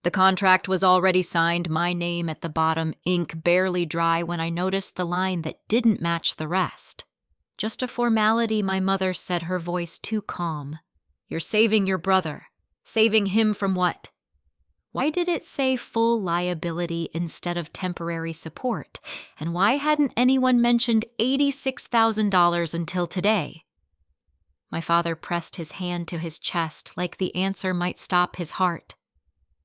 The contract was already signed, my name at the bottom, ink barely dry, when I noticed the line that didn't match the rest. Just a formality, my mother said, her voice too calm. You're saving your brother. Saving him from what? Why did it say full liability instead of temporary support? And why hadn't anyone mentioned $86,000 until today? My father pressed his hand to his chest like the answer might stop his heart.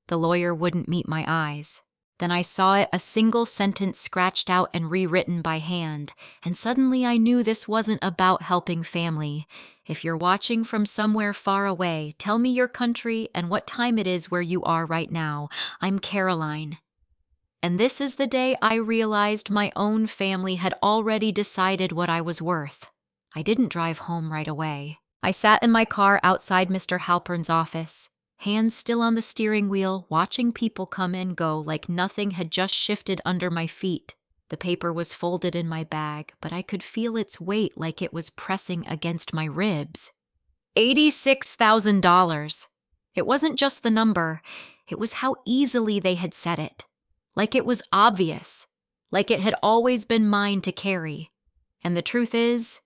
The lawyer wouldn't meet my eyes. Then I saw it, a single sentence scratched out and rewritten by hand, and suddenly I knew this wasn't about helping family. If you're watching from somewhere far away, tell me your country and what time it is where you are right now. I'm Caroline. And this is the day I realized my own family had already decided what I was worth. I didn't drive home right away. I sat in my car outside Mr. Halpern's office, hands still on the steering wheel, watching people come and go like nothing had just shifted under my feet. The paper was folded in my bag, but I could feel its weight like it was pressing against my ribs. $86,000. It wasn't just the number, it was how easily they had said it. Like it was obvious, like it had always been mine to carry. And the truth is,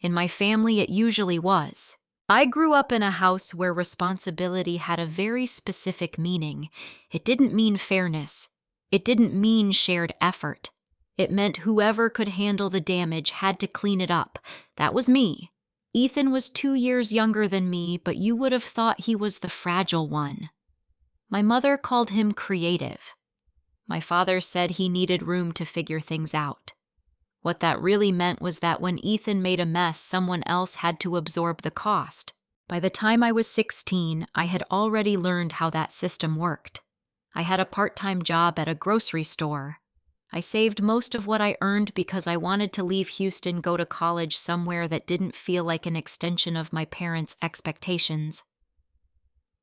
in my family it usually was. I grew up in a house where responsibility had a very specific meaning. It didn't mean fairness. It didn't mean shared effort. It meant whoever could handle the damage had to clean it up. That was me. Ethan was 2 years younger than me, but you would have thought he was the fragile one. My mother called him creative. My father said he needed room to figure things out. What that really meant was that when Ethan made a mess, someone else had to absorb the cost. By the time I was 16, I had already learned how that system worked. I had a part-time job at a grocery store. I saved most of what I earned because I wanted to leave Houston, go to college somewhere that didn't feel like an extension of my parents' expectations.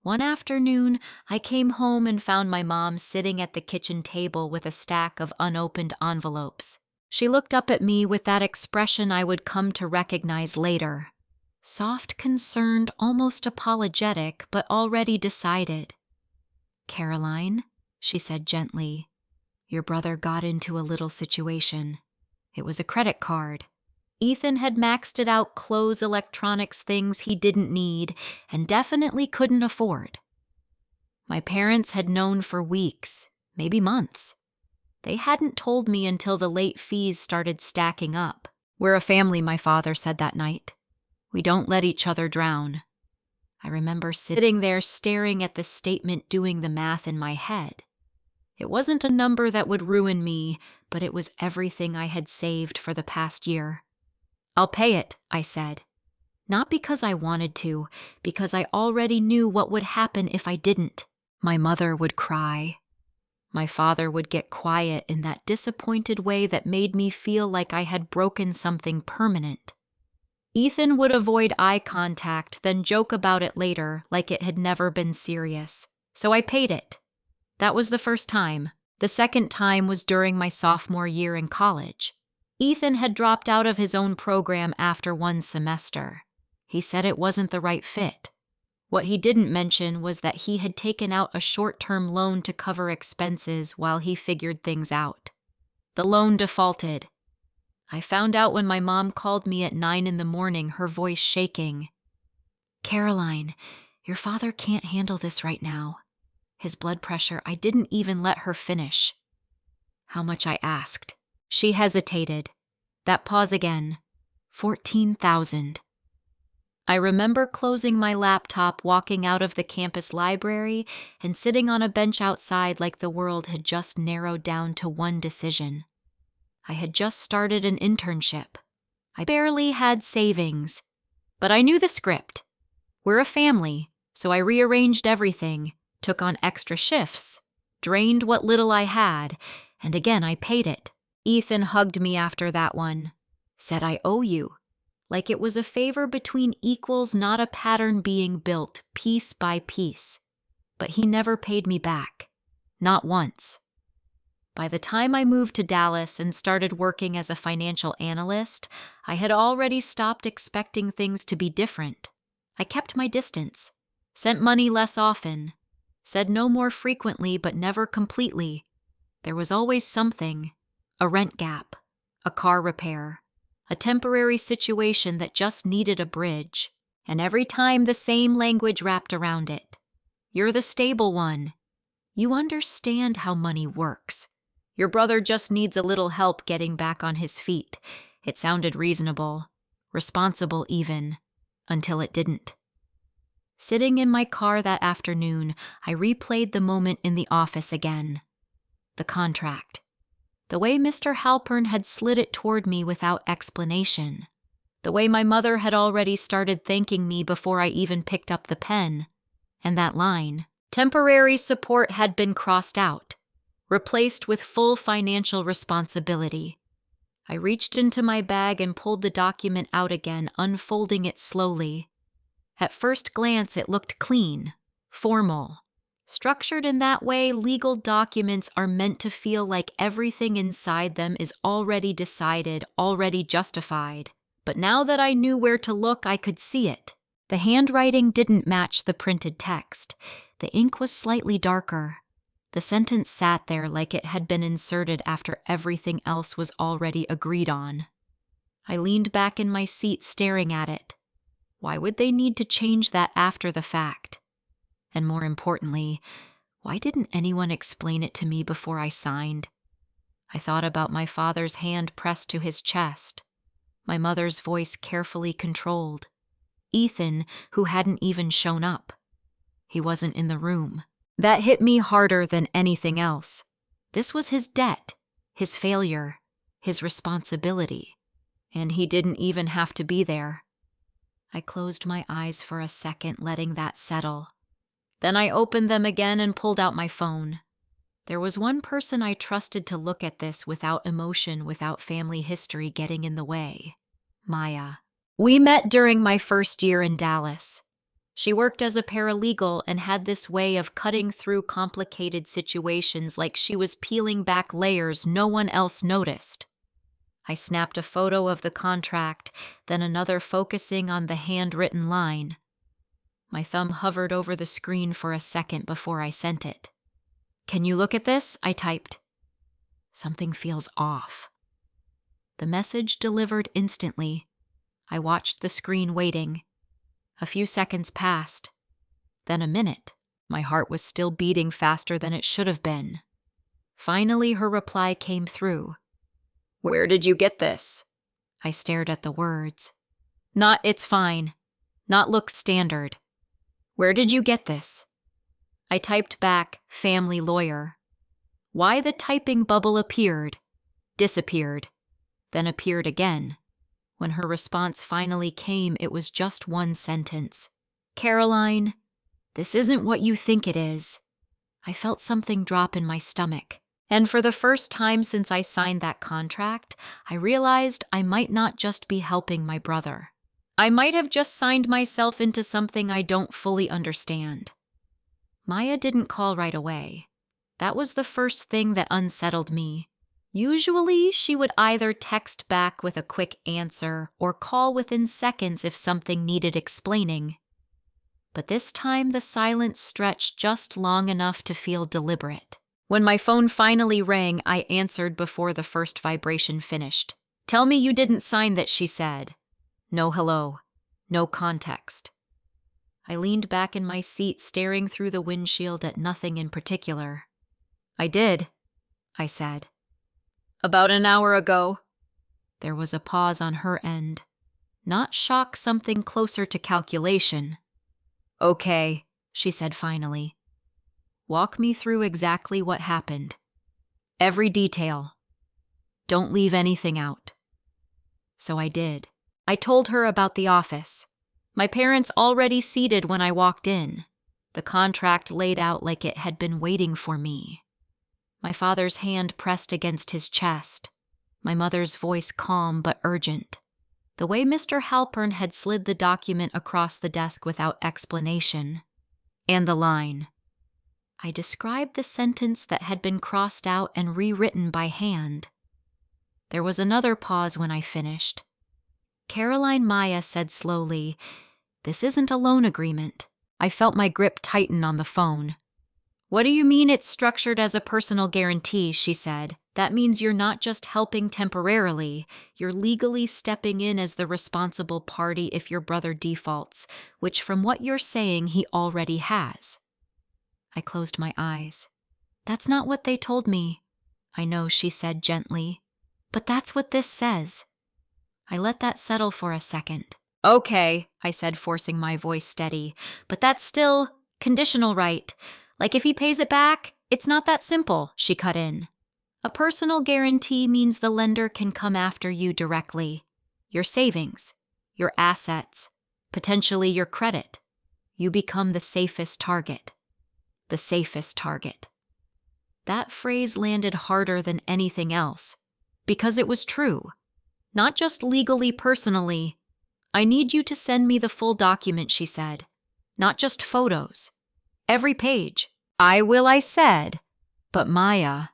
One afternoon, I came home and found my mom sitting at the kitchen table with a stack of unopened envelopes. She looked up at me with that expression I would come to recognize later. Soft, concerned, almost apologetic, but already decided. "Caroline," she said gently, "your brother got into a little situation. It was a credit card. Ethan had maxed it out, clothes, electronics, things he didn't need and definitely couldn't afford. My parents had known for weeks, maybe months. They hadn't told me until the late fees started stacking up. We're a family, my father said that night. We don't let each other drown. I remember sitting there staring at the statement, doing the math in my head. It wasn't a number that would ruin me, but it was everything I had saved for the past year. I'll pay it, I said. Not because I wanted to, because I already knew what would happen if I didn't. My mother would cry. My father would get quiet in that disappointed way that made me feel like I had broken something permanent. Ethan would avoid eye contact, then joke about it later like it had never been serious. So I paid it. That was the first time. The second time was during my sophomore year in college. Ethan had dropped out of his own program after one semester. He said it wasn't the right fit. What he didn't mention was that he had taken out a short-term loan to cover expenses while he figured things out. The loan defaulted. I found out when my mom called me at 9 in the morning, her voice shaking. "Caroline, your father can't handle this right now. His blood pressure," I didn't even let her finish. "How much?" I asked. She hesitated. That pause again. 14,000. I remember closing my laptop, walking out of the campus library, and sitting on a bench outside like the world had just narrowed down to one decision. I had just started an internship. I barely had savings, but I knew the script. We're a family, so I rearranged everything, took on extra shifts, drained what little I had, and again I paid it. Ethan hugged me after that one, said, "I owe you." Like it was a favor between equals, not a pattern being built piece by piece. But he never paid me back. Not once. By the time I moved to Dallas and started working as a financial analyst, I had already stopped expecting things to be different. I kept my distance, sent money less often, said no more frequently but never completely. There was always something, a rent gap, a car repair, a temporary situation that just needed a bridge, and every time the same language wrapped around it. You're the stable one. You understand how money works. Your brother just needs a little help getting back on his feet. It sounded reasonable, responsible even, until it didn't. Sitting in my car that afternoon, I replayed the moment in the office again. The contract. The way Mr. Halpern had slid it toward me without explanation. The way my mother had already started thanking me before I even picked up the pen. And that line, temporary support, had been crossed out, replaced with full financial responsibility. I reached into my bag and pulled the document out again, unfolding it slowly. At first glance, it looked clean, formal. Structured in that way, legal documents are meant to feel like everything inside them is already decided, already justified. But now that I knew where to look, I could see it. The handwriting didn't match the printed text. The ink was slightly darker. The sentence sat there like it had been inserted after everything else was already agreed on. I leaned back in my seat staring at it. Why would they need to change that after the fact? And more importantly, why didn't anyone explain it to me before I signed? I thought about my father's hand pressed to his chest, my mother's voice carefully controlled, Ethan, who hadn't even shown up. He wasn't in the room. That hit me harder than anything else. This was his debt, his failure, his responsibility, and he didn't even have to be there. I closed my eyes for a second, letting that settle. Then I opened them again and pulled out my phone. There was one person I trusted to look at this without emotion, without family history getting in the way. Maya. We met during my first year in Dallas. She worked as a paralegal and had this way of cutting through complicated situations like she was peeling back layers no one else noticed. I snapped a photo of the contract, then another focusing on the handwritten line. My thumb hovered over the screen for a second before I sent it. "Can you look at this?" I typed. "Something feels off." The message delivered instantly. I watched the screen waiting. A few seconds passed. Then a minute. My heart was still beating faster than it should have been. Finally, her reply came through. "Where did you get this?" I stared at the words. Not "it's fine." Not "looks standard." "Where did you get this?" I typed back, "family lawyer." Why the typing bubble appeared, disappeared, then appeared again. When her response finally came, it was just one sentence. "Caroline, this isn't what you think it is." I felt something drop in my stomach. And for the first time since I signed that contract, I realized I might not just be helping my brother. I might have just signed myself into something I don't fully understand. Maya didn't call right away. That was the first thing that unsettled me. Usually, she would either text back with a quick answer or call within seconds if something needed explaining. But this time, the silence stretched just long enough to feel deliberate. When my phone finally rang, I answered before the first vibration finished. "Tell me you didn't sign that," she said. No hello. No context. I leaned back in my seat, staring through the windshield at nothing in particular. "I did," I said. "About an hour ago." There was a pause on her end. Not shock, something closer to calculation. "Okay," she said finally. "Walk me through exactly what happened. Every detail. Don't leave anything out." So I did. I told her about the office. My parents already seated when I walked in. The contract laid out like it had been waiting for me. My father's hand pressed against his chest. My mother's voice calm but urgent. The way Mr. Halpern had slid the document across the desk without explanation. And the line. I described the sentence that had been crossed out and rewritten by hand. There was another pause when I finished. "Caroline," Maya said slowly, "this isn't a loan agreement." I felt my grip tighten on the phone. What do you mean it's structured as a personal guarantee? She said. That means you're not just helping temporarily, you're legally stepping in as the responsible party if your brother defaults, which from what you're saying he already has. I closed my eyes. That's not what they told me. I know, she said gently, but that's what this says. I let that settle for a second. Okay, I said, forcing my voice steady, but that's still conditional, right? Like if he pays it back, it's not that simple, she cut in. A personal guarantee means the lender can come after you directly. Your savings, your assets, potentially your credit. You become the safest target. The safest target. That phrase landed harder than anything else, because it was true. Not just legally, personally. I need you to send me the full document, she said. Not just photos. Every page. I will, I said. But Maya,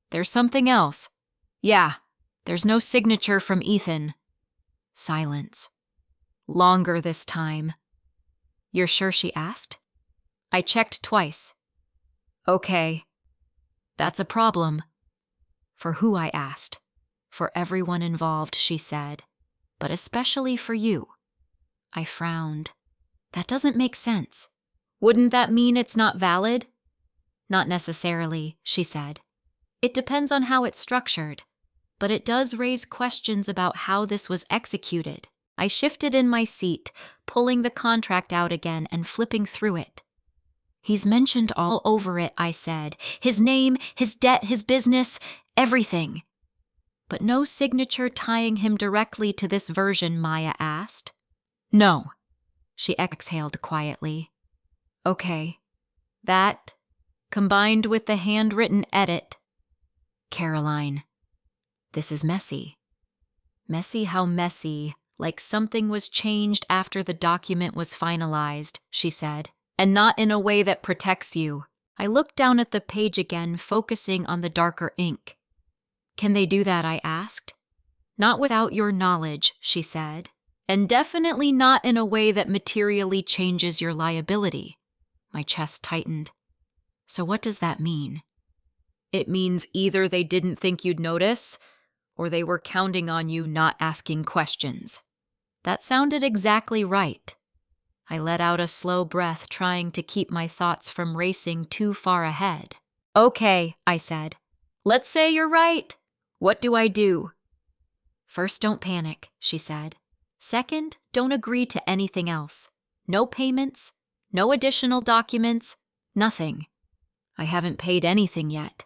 there's something else. Yeah, there's no signature from Ethan. Silence. Longer this time. You're sure? She asked. I checked twice. Okay. That's a problem. For who? I asked. For everyone involved, she said. But especially for you. I frowned. That doesn't make sense. Wouldn't that mean it's not valid? Not necessarily, she said. It depends on how it's structured, but it does raise questions about how this was executed. I shifted in my seat, pulling the contract out again and flipping through it. He's mentioned all over it, I said. His name, his debt, his business, everything. But no signature tying him directly to this version, Maya asked. No, she exhaled quietly. Okay, that, combined with the handwritten edit. Caroline, this is messy. Messy, how messy, like something was changed after the document was finalized, she said, and not in a way that protects you. I looked down at the page again, focusing on the darker ink. Can they do that? I asked. Not without your knowledge, she said, and definitely not in a way that materially changes your liability. My chest tightened. So what does that mean? It means either they didn't think you'd notice, or they were counting on you not asking questions. That sounded exactly right. I let out a slow breath, trying to keep my thoughts from racing too far ahead. Okay, I said. Let's say you're right. What do I do? First, don't panic, she said. Second, don't agree to anything else. No payments, no additional documents, nothing. I haven't paid anything yet.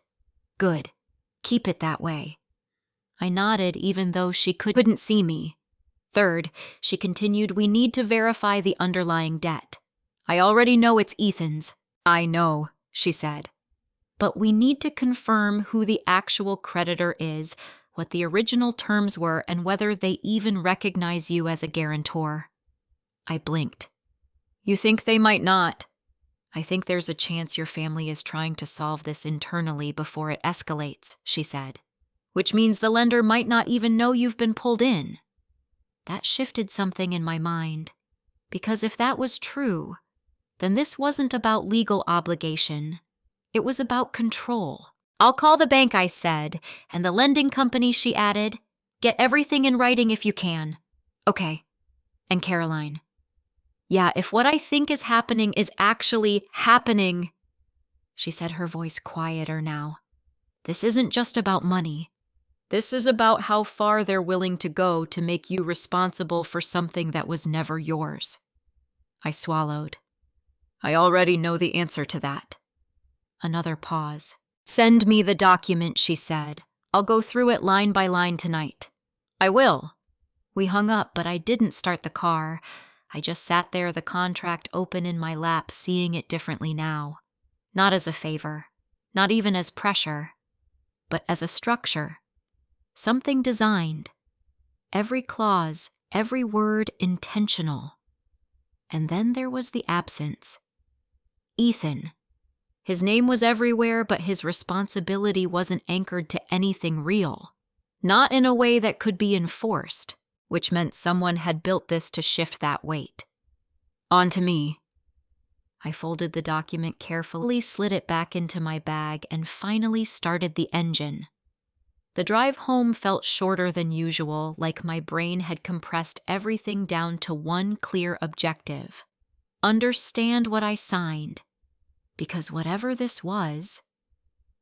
Good. Keep it that way. I nodded, even though she couldn't see me. Third, she continued, we need to verify the underlying debt. I already know it's Ethan's. I know, she said. But we need to confirm who the actual creditor is, what the original terms were, and whether they even recognize you as a guarantor. I blinked. You think they might not? I think there's a chance your family is trying to solve this internally before it escalates, she said. Which means the lender might not even know you've been pulled in. That shifted something in my mind, because if that was true, then this wasn't about legal obligation. It was about control. I'll call the bank, I said, and the lending company, she added. Get everything in writing if you can. Okay. And Caroline. Yeah, if what I think is happening is actually happening, she said, her voice quieter now. This isn't just about money. This is about how far they're willing to go to make you responsible for something that was never yours. I swallowed. I already know the answer to that. Another pause. Send me the document, she said. I'll go through it line by line tonight. I will. We hung up, but I didn't start the car. I just sat there, the contract open in my lap, seeing it differently now. Not as a favor, not even as pressure, but as a structure. Something designed. Every clause, every word intentional. And then there was the absence. Ethan. His name was everywhere, but his responsibility wasn't anchored to anything real. Not in a way that could be enforced, which meant someone had built this to shift that weight. On to me. I folded the document carefully, slid it back into my bag, and finally started the engine. The drive home felt shorter than usual, like my brain had compressed everything down to one clear objective: understand what I signed. Because whatever this was,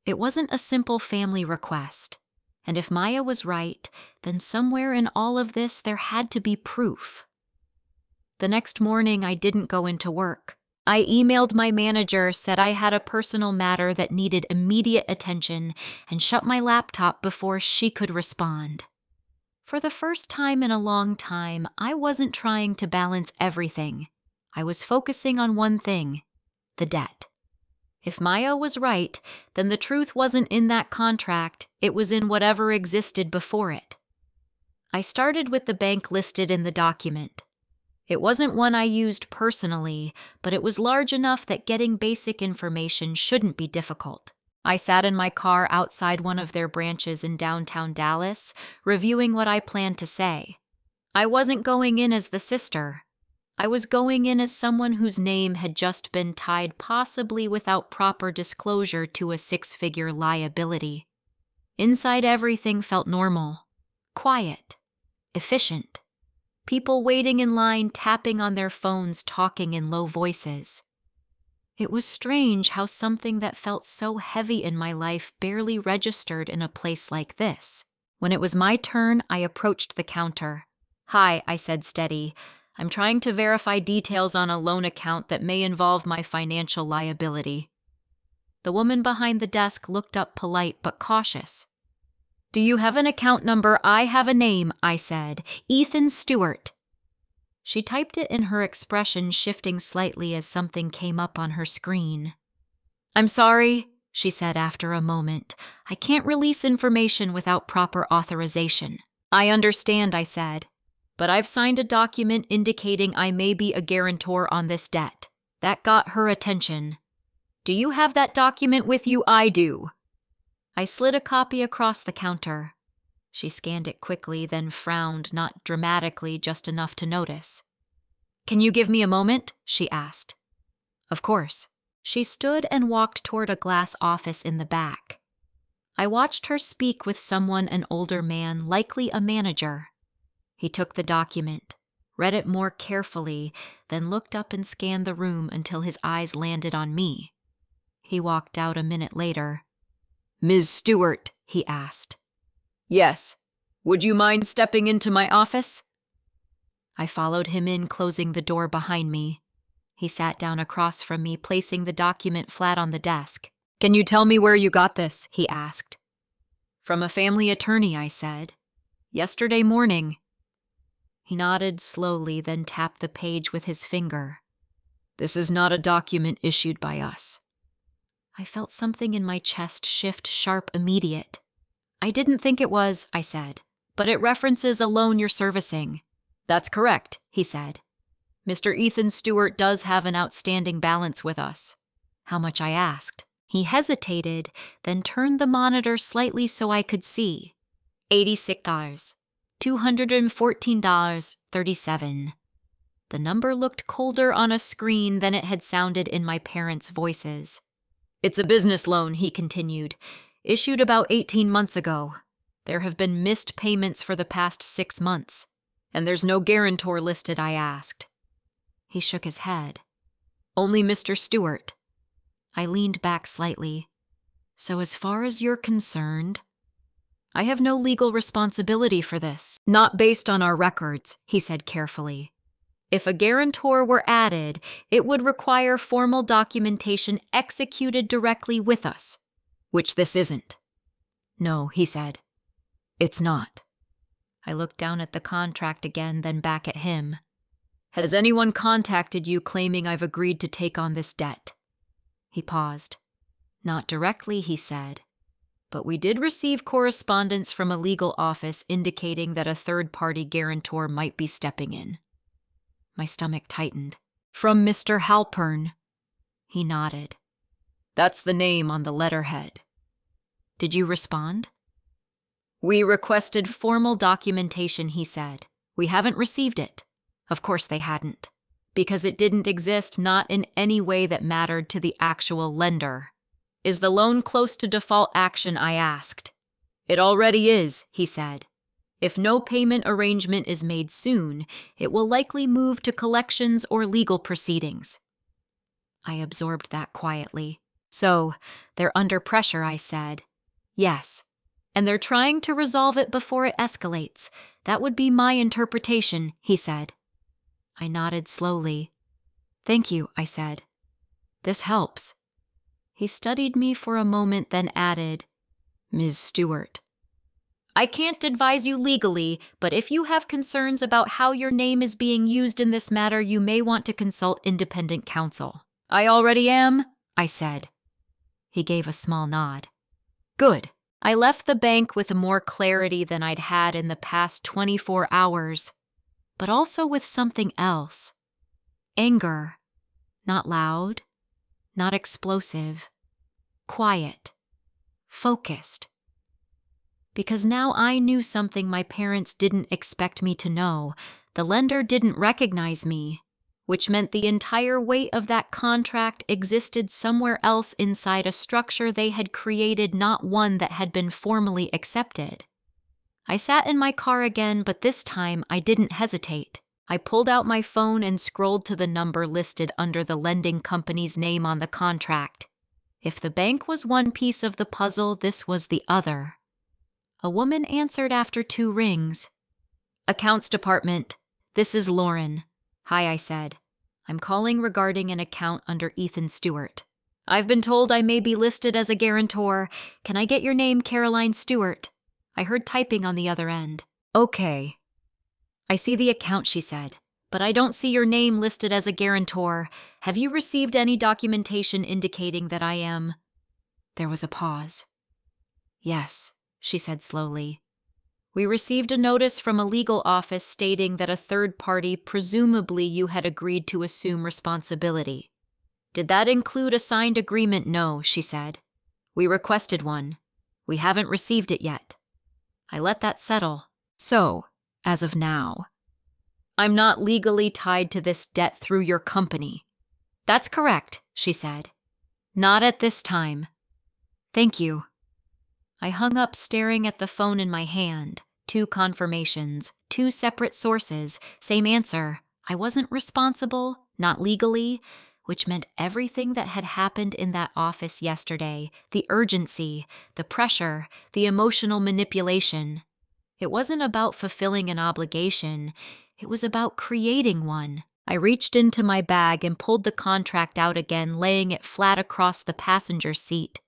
it wasn't a simple family request. And if Maya was right, then somewhere in all of this there had to be proof. The next morning, I didn't go into work. I emailed my manager, said I had a personal matter that needed immediate attention, and shut my laptop before she could respond. For the first time in a long time, I wasn't trying to balance everything. I was focusing on one thing: the debt. If Maya was right, then the truth wasn't in that contract, it was in whatever existed before it. I started with the bank listed in the document. It wasn't one I used personally, but it was large enough that getting basic information shouldn't be difficult. I sat in my car outside one of their branches in downtown Dallas, reviewing what I planned to say. I wasn't going in as the sister. I was going in as someone whose name had just been tied, possibly without proper disclosure, to a six-figure liability. Inside, everything felt normal, quiet, efficient. People waiting in line, tapping on their phones, talking in low voices. It was strange how something that felt so heavy in my life barely registered in a place like this. When it was my turn, I approached the counter. "Hi," I said, steady. "I'm trying to verify details on a loan account that may involve my financial liability." The woman behind the desk looked up, polite but cautious. "Do you have an account number?" "I have a name," I said. "Ethan Stewart." She typed it in, her expression shifting slightly as something came up on her screen. "I'm sorry," she said after a moment. "I can't release information without proper authorization." "I understand," I said. "But I've signed a document indicating I may be a guarantor on this debt." That got her attention. "Do you have that document with you?" "I do." I slid a copy across the counter. She scanned it quickly, then frowned, not dramatically, just enough to notice. "Can you give me a moment?" she asked. "Of course." She stood and walked toward a glass office in the back. I watched her speak with someone, an older man, likely a manager. He took the document, read it more carefully, then looked up and scanned the room until his eyes landed on me. He walked out a minute later. "Ms. Stewart," he asked. "Yes. Would you mind stepping into my office?" I followed him in, closing the door behind me. He sat down across from me, placing the document flat on the desk. "Can you tell me where you got this?" he asked. "From a family attorney," I said. "Yesterday morning." He nodded slowly, then tapped the page with his finger. "This is not a document issued by us." I felt something in my chest shift sharp, immediate. "I didn't think it was," I said, "but it references a loan you're servicing." "That's correct," he said. "Mr. Ethan Stewart does have an outstanding balance with us." "How much?" I asked. He hesitated, then turned the monitor slightly so I could see. $86. $214.37. The number looked colder on a screen than it had sounded in my parents' voices. "It's a business loan," he continued, "issued about 18 months ago. There have been missed payments for the past 6 months. And there's no guarantor listed." I asked. He shook his head. "Only Mr. Stewart." I leaned back slightly. "So as far as you're concerned—" "I have no legal responsibility for this. Not based on our records," he said carefully. "If a guarantor were added, it would require formal documentation executed directly with us, which this isn't." "No," he said. "It's not." I looked down at the contract again, then back at him. "Has anyone contacted you claiming I've agreed to take on this debt?" He paused. "Not directly," he said, "but we did receive correspondence from a legal office indicating that a third-party guarantor might be stepping in." My stomach tightened. "From Mr. Halpern." He nodded. "That's the name on the letterhead." "Did you respond?" "We requested formal documentation," he said. "We haven't received it." Of course they hadn't. Because it didn't exist, not in any way that mattered to the actual lender. Is the loan close to default action? I asked. It already is, he said. If no payment arrangement is made soon, it will likely move to collections or legal proceedings. I absorbed that quietly. So, they're under pressure, I said. Yes. And they're trying to resolve it before it escalates. That would be my interpretation, he said. I nodded slowly. Thank you, I said. This helps. He studied me for a moment, then added, Ms. Stewart. I can't advise you legally, but if you have concerns about how your name is being used in this matter, you may want to consult independent counsel. I already am, I said. He gave a small nod. Good. I left the bank with more clarity than I'd had in the past 24 hours, but also with something else. Anger. Not loud, not explosive. Quiet. Focused. Because now I knew something my parents didn't expect me to know. The lender didn't recognize me, which meant the entire weight of that contract existed somewhere else inside a structure they had created, not one that had been formally accepted. I sat in my car again, but this time I didn't hesitate. I pulled out my phone and scrolled to the number listed under the lending company's name on the contract. If the bank was one piece of the puzzle, this was the other. A woman answered after 2 rings. Accounts department. This is Lauren. Hi, I said. I'm calling regarding an account under Ethan Stewart. I've been told I may be listed as a guarantor. Can I get your name, Caroline Stewart? I heard typing on the other end. Okay. I see the account, she said, but I don't see your name listed as a guarantor. Have you received any documentation indicating that I am? There was a pause. Yes, she said slowly. We received a notice from a legal office stating that a third party, presumably you, had agreed to assume responsibility. Did that include a signed agreement? No, she said. We requested one. We haven't received it yet. I let that settle. So, as of now, I'm not legally tied to this debt through your company. That's correct, she said. Not at this time. Thank you. I hung up, staring at the phone in my hand. 2 confirmations, 2 separate sources, same answer. I wasn't responsible, not legally, which meant everything that had happened in that office yesterday, the urgency, the pressure, the emotional manipulation. It wasn't about fulfilling an obligation. It was about creating one. I reached into my bag and pulled the contract out again, laying it flat across the passenger seat.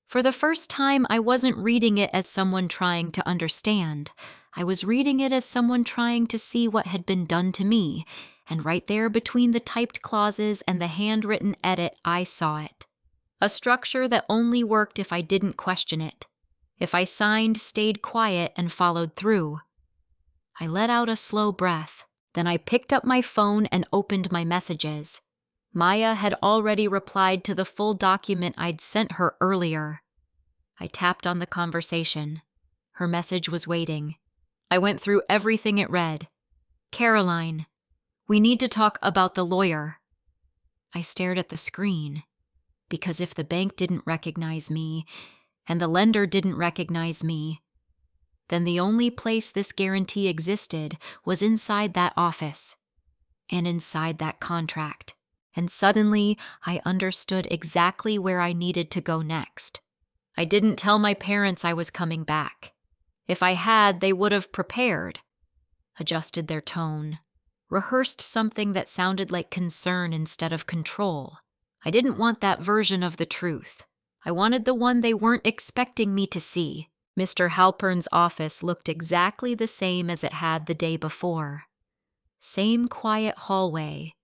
For the first time, I wasn't reading it as someone trying to understand. I was reading it as someone trying to see what had been done to me, and right there between the typed clauses and the handwritten edit, I saw it. A structure that only worked if I didn't question it. If I signed, stayed quiet, and followed through. I let out a slow breath. Then I picked up my phone and opened my messages. Maya had already replied to the full document I'd sent her earlier. I tapped on the conversation. Her message was waiting. I went through everything it read. Caroline, we need to talk about the lawyer. I stared at the screen, because if the bank didn't recognize me, and the lender didn't recognize me, then the only place this guarantee existed was inside that office, and inside that contract. And suddenly, I understood exactly where I needed to go next. I didn't tell my parents I was coming back. If I had, they would have prepared, adjusted their tone, rehearsed something that sounded like concern instead of control. I didn't want that version of the truth. I wanted the one they weren't expecting me to see. Mr. Halpern's office looked exactly the same as it had the day before. Same quiet hallway.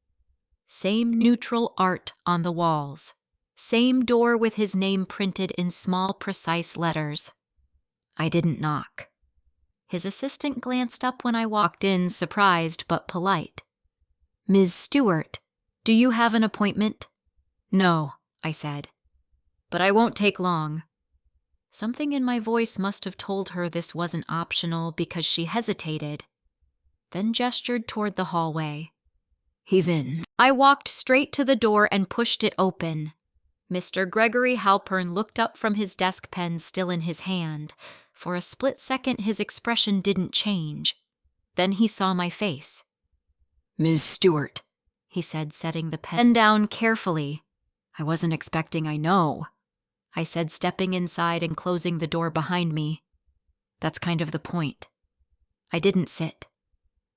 Same neutral art on the walls. Same door with his name printed in small, precise letters. I didn't knock. His assistant glanced up when I walked in, surprised but polite. Ms. Stewart, do you have an appointment? No, I said. But I won't take long. Something in my voice must have told her this wasn't optional because she hesitated, then gestured toward the hallway. He's in. I walked straight to the door and pushed it open. Mr. Gregory Halpern looked up from his desk pen still in his hand. For a split second his expression didn't change. Then he saw my face. "Ms. Stewart," he said, setting the pen down carefully. "I wasn't expecting, I know," I said, stepping inside and closing the door behind me. "That's kind of the point." I didn't sit.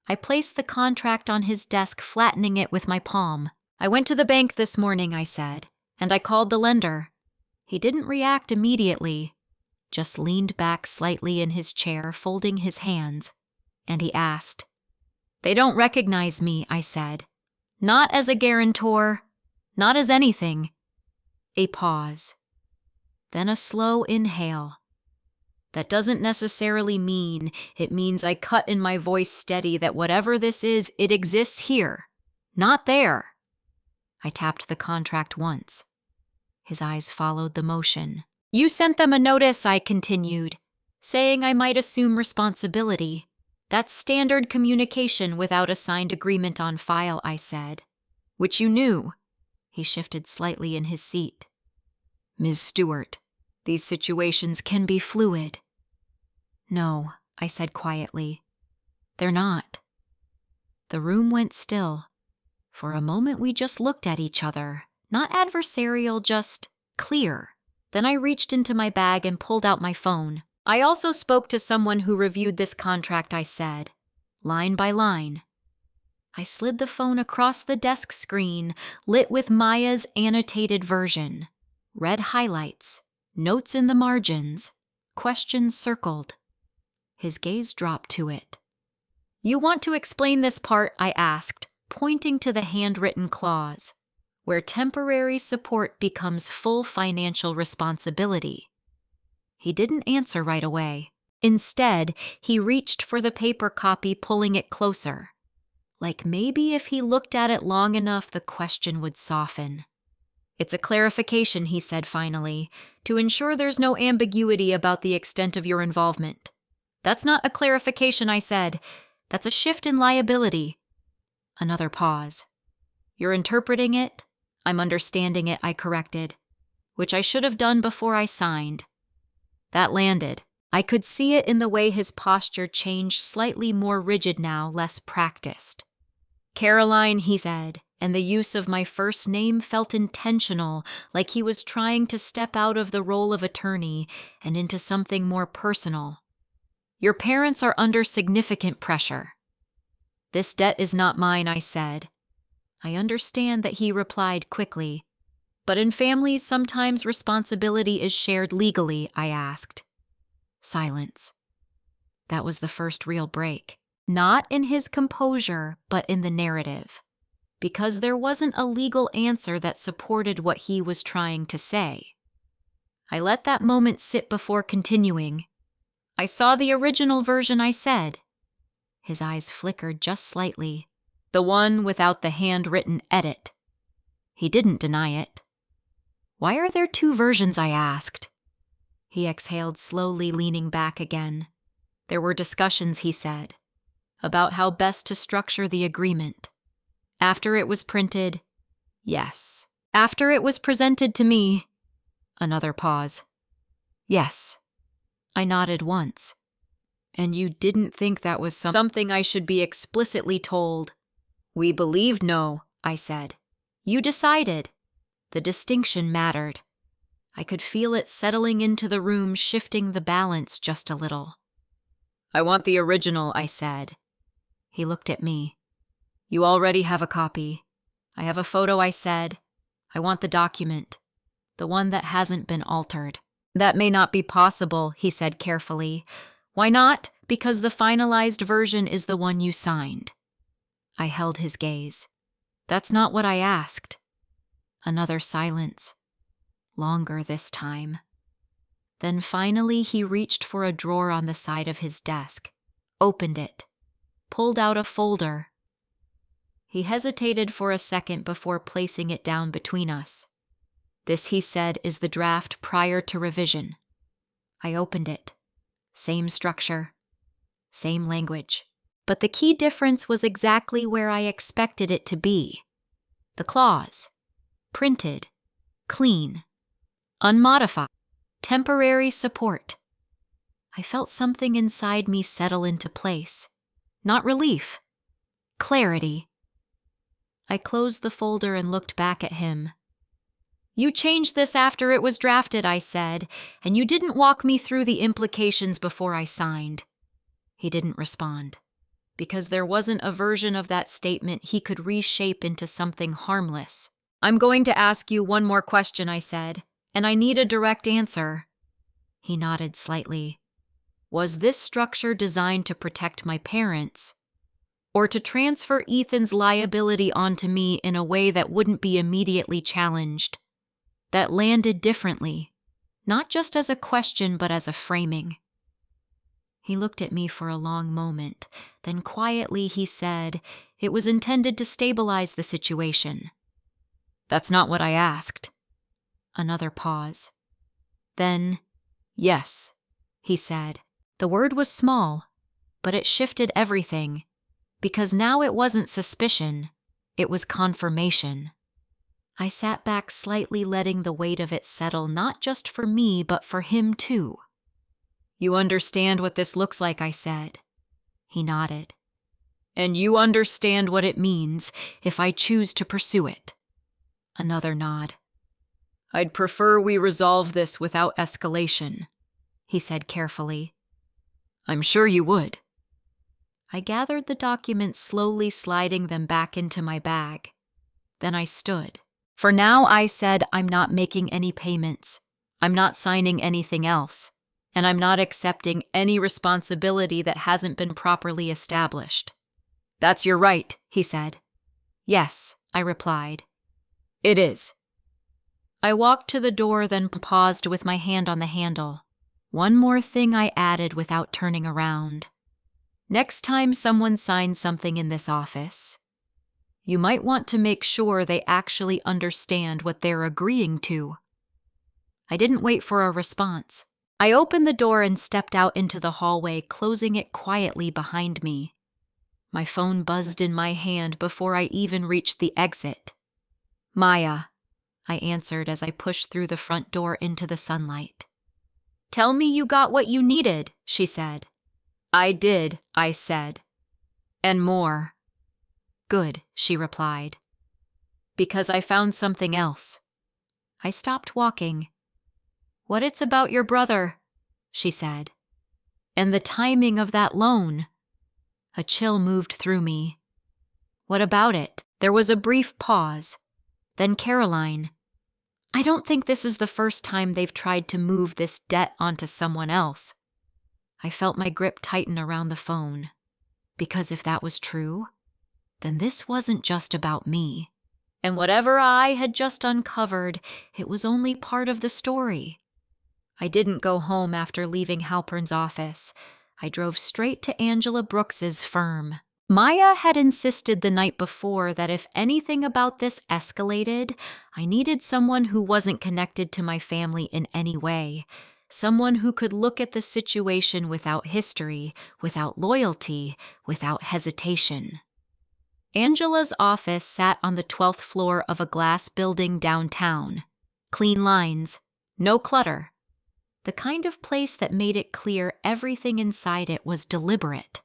I placed the contract on his desk, flattening it with my palm. "I went to the bank this morning," I said, "and I called the lender." He didn't react immediately, just leaned back slightly in his chair, folding his hands, and he asked. "They don't recognize me," I said. "Not as a guarantor, not as anything." A pause. Then a slow inhale. "That doesn't necessarily mean, it means," I cut in, my voice steady, "that whatever this is, it exists here, not there." I tapped the contract once. His eyes followed the motion. "You sent them a notice," I continued, "saying I might assume responsibility. That's standard communication without a signed agreement on file," I said. "Which you knew." He shifted slightly in his seat. "Ms. Stewart, these situations can be fluid." "No," I said quietly. "They're not." The room went still. For a moment we just looked at each other, not adversarial, just clear. Then I reached into my bag and pulled out my phone. "I also spoke to someone who reviewed this contract," I said, line by line. I slid the phone across the desk screen, lit with Maya's annotated version. Red highlights, notes in the margins, questions circled. His gaze dropped to it. "You want to explain this part?" I asked, pointing to the handwritten clause, where temporary support becomes full financial responsibility. He didn't answer right away. Instead, he reached for the paper copy, pulling it closer. Like maybe if he looked at it long enough, the question would soften. "It's a clarification," he said finally, "to ensure there's no ambiguity about the extent of your involvement." "That's not a clarification," I said. "That's a shift in liability." Another pause. "You're interpreting it?" "I'm understanding it," I corrected, "which I should have done before I signed." That landed. I could see it in the way his posture changed, slightly more rigid now, less practiced. "Caroline," he said, and the use of my first name felt intentional, like he was trying to step out of the role of attorney and into something more personal. "Your parents are under significant pressure." "This debt is not mine," I said. "I understand that," he replied quickly. "But in families, sometimes responsibility is shared legally," I asked. Silence. That was the first real break. Not in his composure, but in the narrative. Because there wasn't a legal answer that supported what he was trying to say. I let that moment sit before continuing. "I saw the original version," I said. His eyes flickered just slightly. "The one without the handwritten edit." He didn't deny it. "Why are there two versions?" I asked. He exhaled slowly, leaning back again. "There were discussions," he said, "about how best to structure the agreement. After it was printed, yes. After it was presented to me." Another pause. "Yes." I nodded once. "And you didn't think that was something I should be explicitly told?" "We believed no," I said. "You decided." The distinction mattered. I could feel it settling into the room, shifting the balance just a little. "I want the original," I said. He looked at me. "You already have a copy." "I have a photo," I said. "I want the document, the one that hasn't been altered." "That may not be possible," he said carefully. "Why not?" "Because the finalized version is the one you signed." I held his gaze. "That's not what I asked." Another silence. Longer this time. Then finally he reached for a drawer on the side of his desk, opened it, pulled out a folder. He hesitated for a second before placing it down between us. "This," he said, "is the draft prior to revision." I opened it. Same structure. Same language. But the key difference was exactly where I expected it to be. The clause. Printed. Clean. Unmodified. Temporary support. I felt something inside me settle into place. Not relief. Clarity. I closed the folder and looked back at him. "You changed this after it was drafted," I said, "and you didn't walk me through the implications before I signed." He didn't respond, because there wasn't a version of that statement he could reshape into something harmless. "I'm going to ask you one more question," I said, "and I need a direct answer." He nodded slightly. "Was this structure designed to protect my parents, or to transfer Ethan's liability onto me in a way that wouldn't be immediately challenged? That landed differently, not just as a question but as a framing." He looked at me for a long moment, then quietly he said, "It was intended to stabilize the situation." "That's not what I asked." Another pause. Then, "Yes," he said. The word was small, but it shifted everything, because now it wasn't suspicion, it was confirmation. I sat back slightly, letting the weight of it settle, not just for me, but for him too. "You understand what this looks like," I said. He nodded. "And you understand what it means if I choose to pursue it." Another nod. "I'd prefer we resolve this without escalation," he said carefully. "I'm sure you would." I gathered the documents, slowly sliding them back into my bag. Then I stood. "For now," I said, "I'm not making any payments. I'm not signing anything else. And I'm not accepting any responsibility that hasn't been properly established." "That's your right," he said. "Yes," I replied. "It is." I walked to the door, then paused with my hand on the handle. One more thing, I added without turning around. "Next time someone signs something in this office, you might want to make sure they actually understand what they're agreeing to." I didn't wait for a response. I opened the door and stepped out into the hallway, closing it quietly behind me. My phone buzzed in my hand before I even reached the exit. "Maya," I answered as I pushed through the front door into the sunlight. "Tell me you got what you needed," she said. "I did," I said. "And more." "Good," she replied. "Because I found something else." I stopped walking. "What it's about your brother," she said. "And the timing of that loan." A chill moved through me. "What about it?" There was a brief pause. Then Caroline. "I don't think this is the first time they've tried to move this debt onto someone else." I felt my grip tighten around the phone. Because if that was true, then this wasn't just about me. And whatever I had just uncovered, it was only part of the story. I didn't go home after leaving Halpern's office. I drove straight to Angela Brooks's firm. Maya had insisted the night before that if anything about this escalated, I needed someone who wasn't connected to my family in any way. Someone who could look at the situation without history, without loyalty, without hesitation. Angela's office sat on the 12th floor of a glass building downtown. Clean lines, no clutter. The kind of place that made it clear everything inside it was deliberate.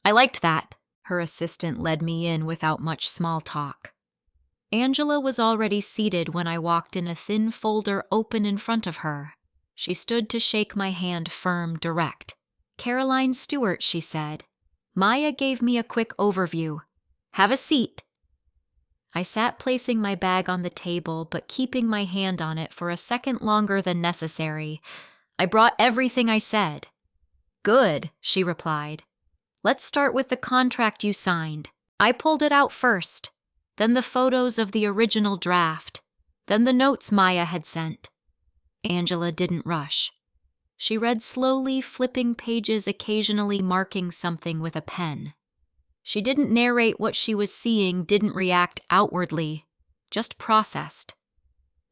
I liked that. Her assistant led me in without much small talk. Angela was already seated when I walked in, a thin folder open in front of her. She stood to shake my hand, firm, direct. "Caroline Stewart," she said. Maya gave me a quick overview. "Have a seat." I sat, placing my bag on the table, but keeping my hand on it for a second longer than necessary. "I brought everything I said." "Good," she replied. "Let's start with the contract you signed." I pulled it out first, then the photos of the original draft, then the notes Maya had sent. Angela didn't rush. She read slowly, flipping pages, occasionally marking something with a pen. She didn't narrate what she was seeing, didn't react outwardly, just processed.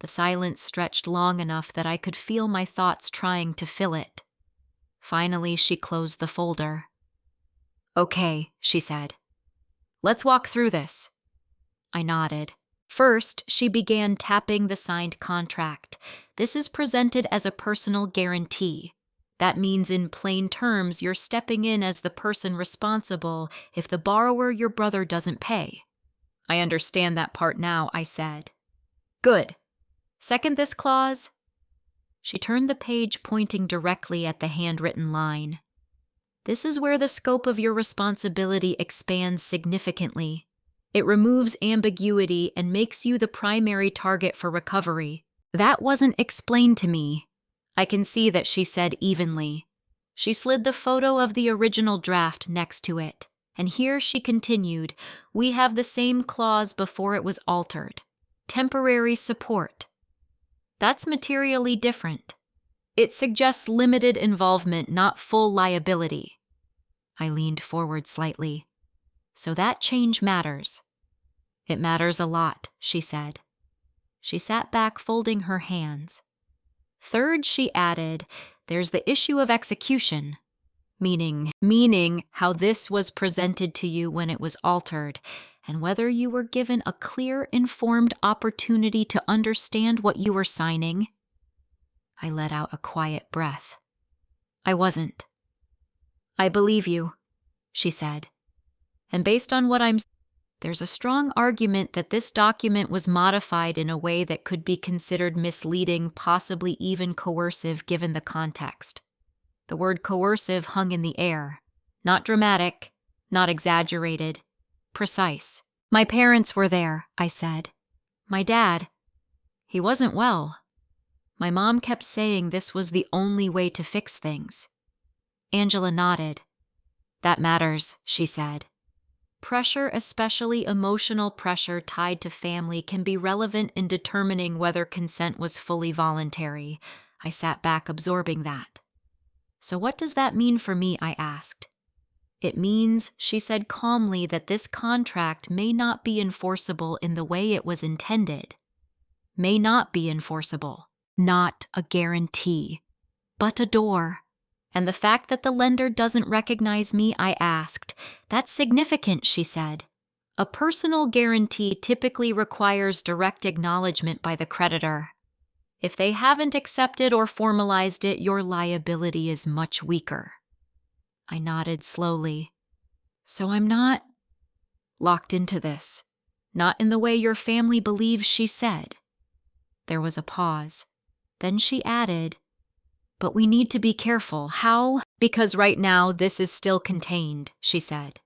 The silence stretched long enough that I could feel my thoughts trying to fill it. Finally, she closed the folder. Okay, she said. Let's walk through this. I nodded. First, she began tapping the signed contract. This is presented as a personal guarantee. That means in plain terms, you're stepping in as the person responsible if the borrower, your brother, doesn't pay. I understand that part now, I said. Good. Second this clause. She turned the page, pointing directly at the handwritten line. This is where the scope of your responsibility expands significantly. It removes ambiguity and makes you the primary target for recovery. That wasn't explained to me. I can see that she said evenly. She slid the photo of the original draft next to it. And here she continued, we have the same clause before it was altered. Temporary support. That's materially different. It suggests limited involvement, not full liability. I leaned forward slightly. So that change matters. It matters a lot, she said. She sat back, folding her hands. Third, she added, there's the issue of execution, meaning how this was presented to you when it was altered, and whether you were given a clear, informed opportunity to understand what you were signing. I let out a quiet breath. I wasn't. I believe you, she said. And based on what there's a strong argument that this document was modified in a way that could be considered misleading, possibly even coercive, given the context. The word coercive hung in the air. Not dramatic, not exaggerated, precise. My parents were there, I said. My dad. He wasn't well. My mom kept saying this was the only way to fix things. Angela nodded. That matters, she said. Pressure, especially emotional pressure tied to family, can be relevant in determining whether consent was fully voluntary. I sat back, absorbing that. So what does that mean for me? I asked. It means, she said calmly, that this contract may not be enforceable in the way it was intended. May not be enforceable. Not a guarantee, but a door. And the fact that the lender doesn't recognize me, I asked. That's significant, she said. A personal guarantee typically requires direct acknowledgement by the creditor. If they haven't accepted or formalized it, your liability is much weaker. I nodded slowly. So I'm not locked into this. Not in the way your family believes, she said. There was a pause. Then she added, but we need to be careful. How? Because right now this is still contained, she said.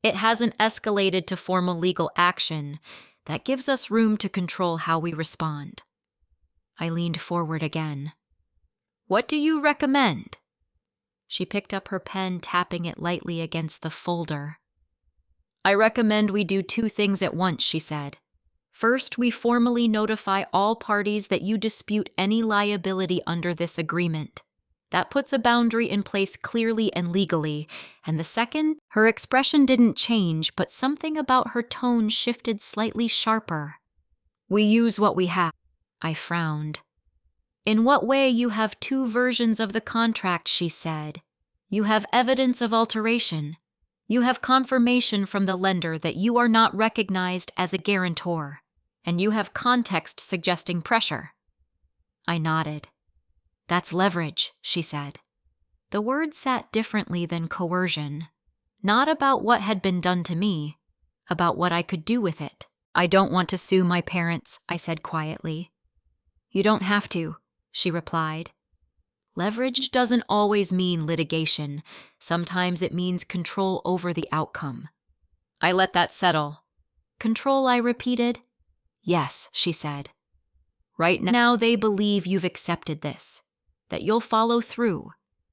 It hasn't escalated to formal legal action. That gives us room to control how we respond. I leaned forward again. What do you recommend? She picked up her pen, tapping it lightly against the folder. I recommend we do 2 things at once, she said. First, we formally notify all parties that you dispute any liability under this agreement. That puts a boundary in place clearly and legally. And the second, her expression didn't change, but something about her tone shifted slightly sharper. We use what we have. I frowned. In what way? You have 2 versions of the contract, she said. You have evidence of alteration. You have confirmation from the lender that you are not recognized as a guarantor. And you have context suggesting pressure. I nodded. That's leverage, she said. The word sat differently than coercion. Not about what had been done to me, about what I could do with it. I don't want to sue my parents, I said quietly. You don't have to, she replied. Leverage doesn't always mean litigation. Sometimes it means control over the outcome. I let that settle. Control, I repeated. Yes, she said. Right now they believe you've accepted this, that you'll follow through,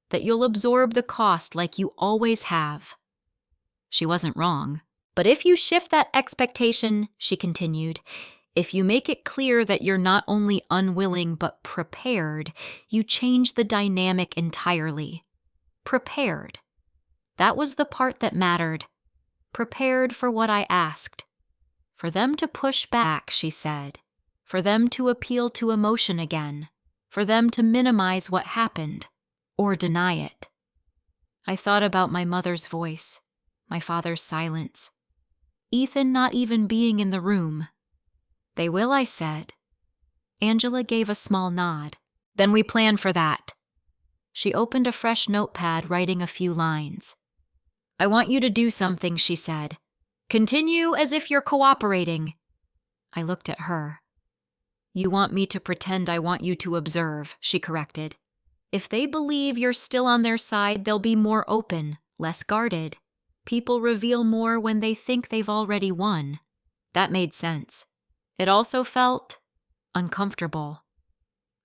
that you'll absorb the cost like you always have. She wasn't wrong. But if you shift that expectation, she continued, if you make it clear that you're not only unwilling but prepared, you change the dynamic entirely. Prepared. That was the part that mattered. Prepared for what I asked. For them to push back, she said. For them to appeal to emotion again. For them to minimize what happened. Or deny it. I thought about my mother's voice. My father's silence. Ethan not even being in the room. They will, I said. Angela gave a small nod. Then we plan for that. She opened a fresh notepad, writing a few lines. I want you to do something, she said. Continue as if you're cooperating. I looked at her. You want me to pretend I want you to observe, she corrected. If they believe you're still on their side, they'll be more open, less guarded. People reveal more when they think they've already won. That made sense. It also felt uncomfortable.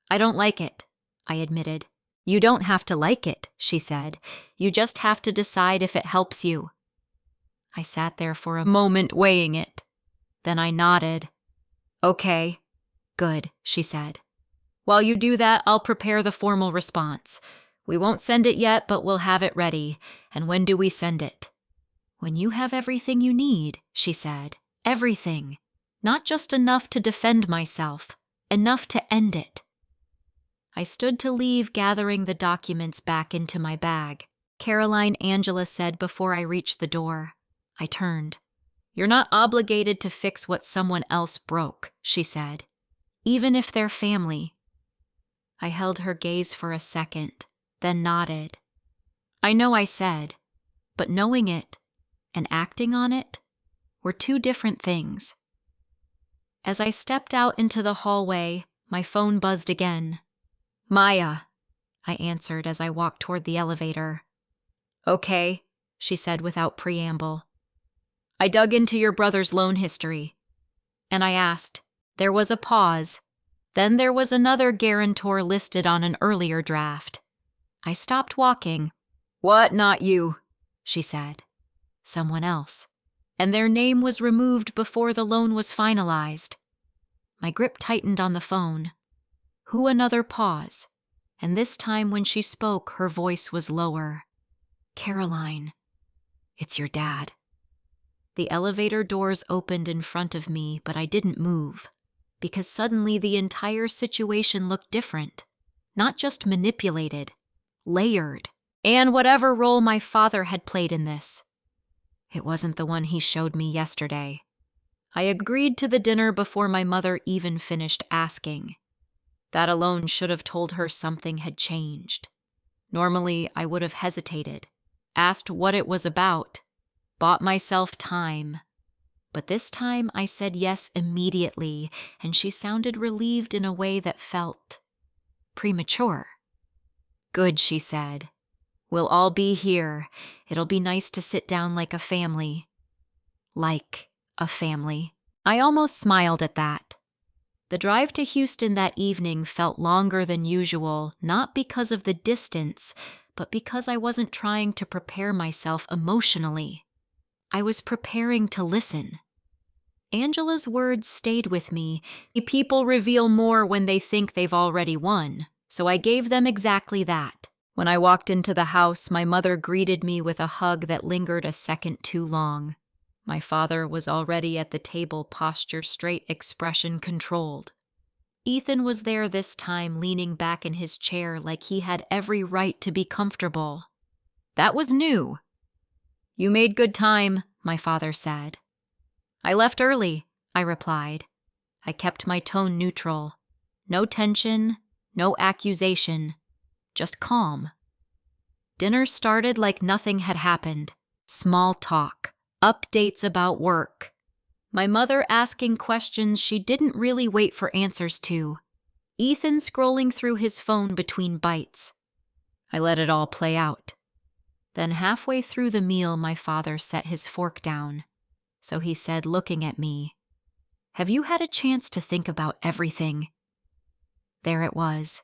I don't like it, I admitted. You don't have to like it, she said. You just have to decide if it helps you. I sat there for a moment weighing it. Then I nodded. Okay, good, she said. While you do that, I'll prepare the formal response. We won't send it yet, but we'll have it ready. And when do we send it? When you have everything you need, she said. Everything. Not just enough to defend myself. Enough to end it. I stood to leave, gathering the documents back into my bag. Caroline, Angela said before I reached the door. I turned. You're not obligated to fix what someone else broke, she said. Even if they're family. I held her gaze for a second, then nodded. I know I said, but knowing it and acting on it were two different things. As I stepped out into the hallway, my phone buzzed again. Maya, I answered as I walked toward the elevator. Okay, she said without preamble. I dug into your brother's loan history. And I asked. There was a pause. Then there was another guarantor listed on an earlier draft. I stopped walking. What, not you, she said. Someone else. And their name was removed before the loan was finalized. My grip tightened on the phone. Who? Another pause. And this time when she spoke, her voice was lower. Caroline, it's your dad. The elevator doors opened in front of me, but I didn't move. Because suddenly the entire situation looked different. Not just manipulated, layered. And whatever role my father had played in this, it wasn't the one he showed me yesterday. I agreed to the dinner before my mother even finished asking. That alone should have told her something had changed. Normally, I would have hesitated, asked what it was about, bought myself time. But this time I said yes immediately, and she sounded relieved in a way that felt premature. Good, she said. We'll all be here. It'll be nice to sit down like a family. Like a family. I almost smiled at that. The drive to Houston that evening felt longer than usual, not because of the distance, but because I wasn't trying to prepare myself emotionally. I was preparing to listen. Angela's words stayed with me. People reveal more when they think they've already won, so I gave them exactly that. When I walked into the house, my mother greeted me with a hug that lingered a second too long. My father was already at the table, posture straight, expression controlled. Ethan was there this time, leaning back in his chair like he had every right to be comfortable. That was new. You made good time, my father said. I left early, I replied. I kept my tone neutral. No tension, no accusation, just calm. Dinner started like nothing had happened. Small talk, updates about work. My mother asking questions she didn't really wait for answers to. Ethan scrolling through his phone between bites. I let it all play out. Then halfway through the meal, my father set his fork down. So he said, looking at me, Have you had a chance to think about everything? There it was.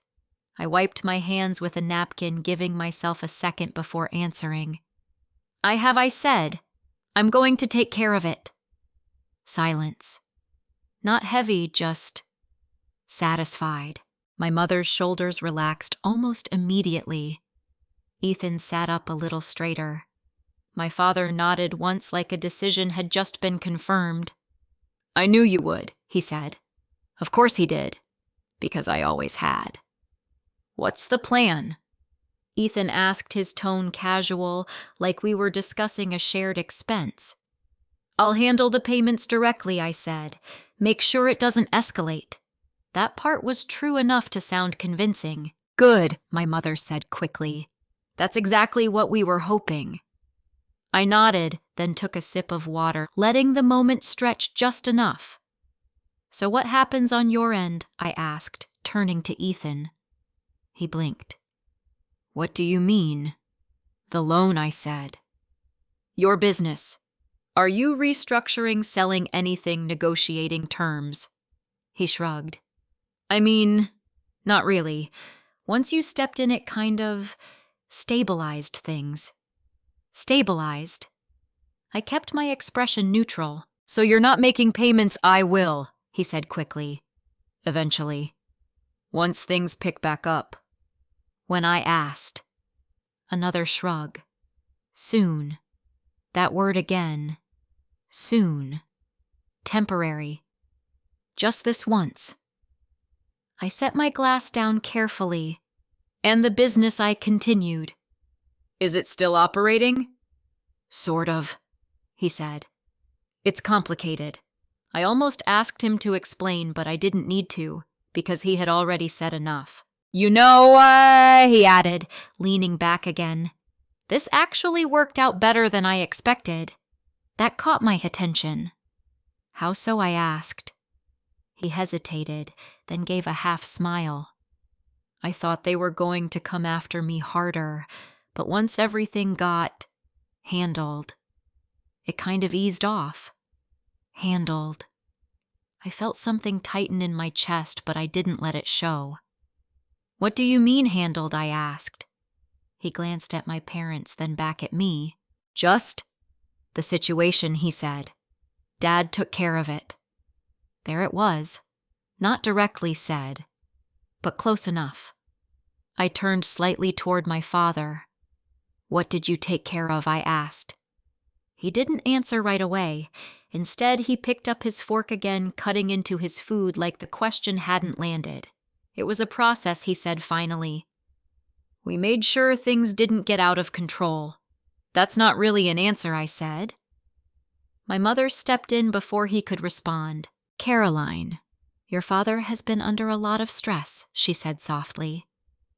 I wiped my hands with a napkin, giving myself a second before answering. I said. I'm going to take care of it. Silence. Not heavy, just satisfied. My mother's shoulders relaxed almost immediately. Ethan sat up a little straighter. My father nodded once like a decision had just been confirmed. I knew you would, he said. Of course he did, because I always had. What's the plan? Ethan asked, his tone casual, like we were discussing a shared expense. I'll handle the payments directly, I said. Make sure it doesn't escalate. That part was true enough to sound convincing. Good, my mother said quickly. That's exactly what we were hoping. I nodded, then took a sip of water, letting the moment stretch just enough. So what happens on your end? I asked, turning to Ethan. He blinked. What do you mean? The loan, I said. Your business. Are you restructuring, selling anything, negotiating terms? He shrugged. I mean, not really. Once you stepped in, it kind of stabilized things. Stabilized. I kept my expression neutral. So you're not making payments? I will, he said quickly. Eventually. Once things pick back up. When I asked. Another shrug. Soon. That word again. Soon. Temporary. Just this once. I set my glass down carefully. And the business, I continued. Is it still operating? Sort of, he said. It's complicated. I almost asked him to explain, but I didn't need to, because he had already said enough. You know, he added, leaning back again. This actually worked out better than I expected. That caught my attention. How so? I asked. He hesitated, then gave a half smile. I thought they were going to come after me harder, but once everything got handled, it kind of eased off. Handled. I felt something tighten in my chest, but I didn't let it show. What do you mean handled? I asked. He glanced at my parents, then back at me. Just the situation, he said. Dad took care of it. There it was. Not directly said, but close enough. I turned slightly toward my father. What did you take care of? I asked. He didn't answer right away. Instead, he picked up his fork again, cutting into his food like the question hadn't landed. It was a process, he said finally. We made sure things didn't get out of control. That's not really an answer, I said. My mother stepped in before he could respond. Caroline, your father has been under a lot of stress, she said softly.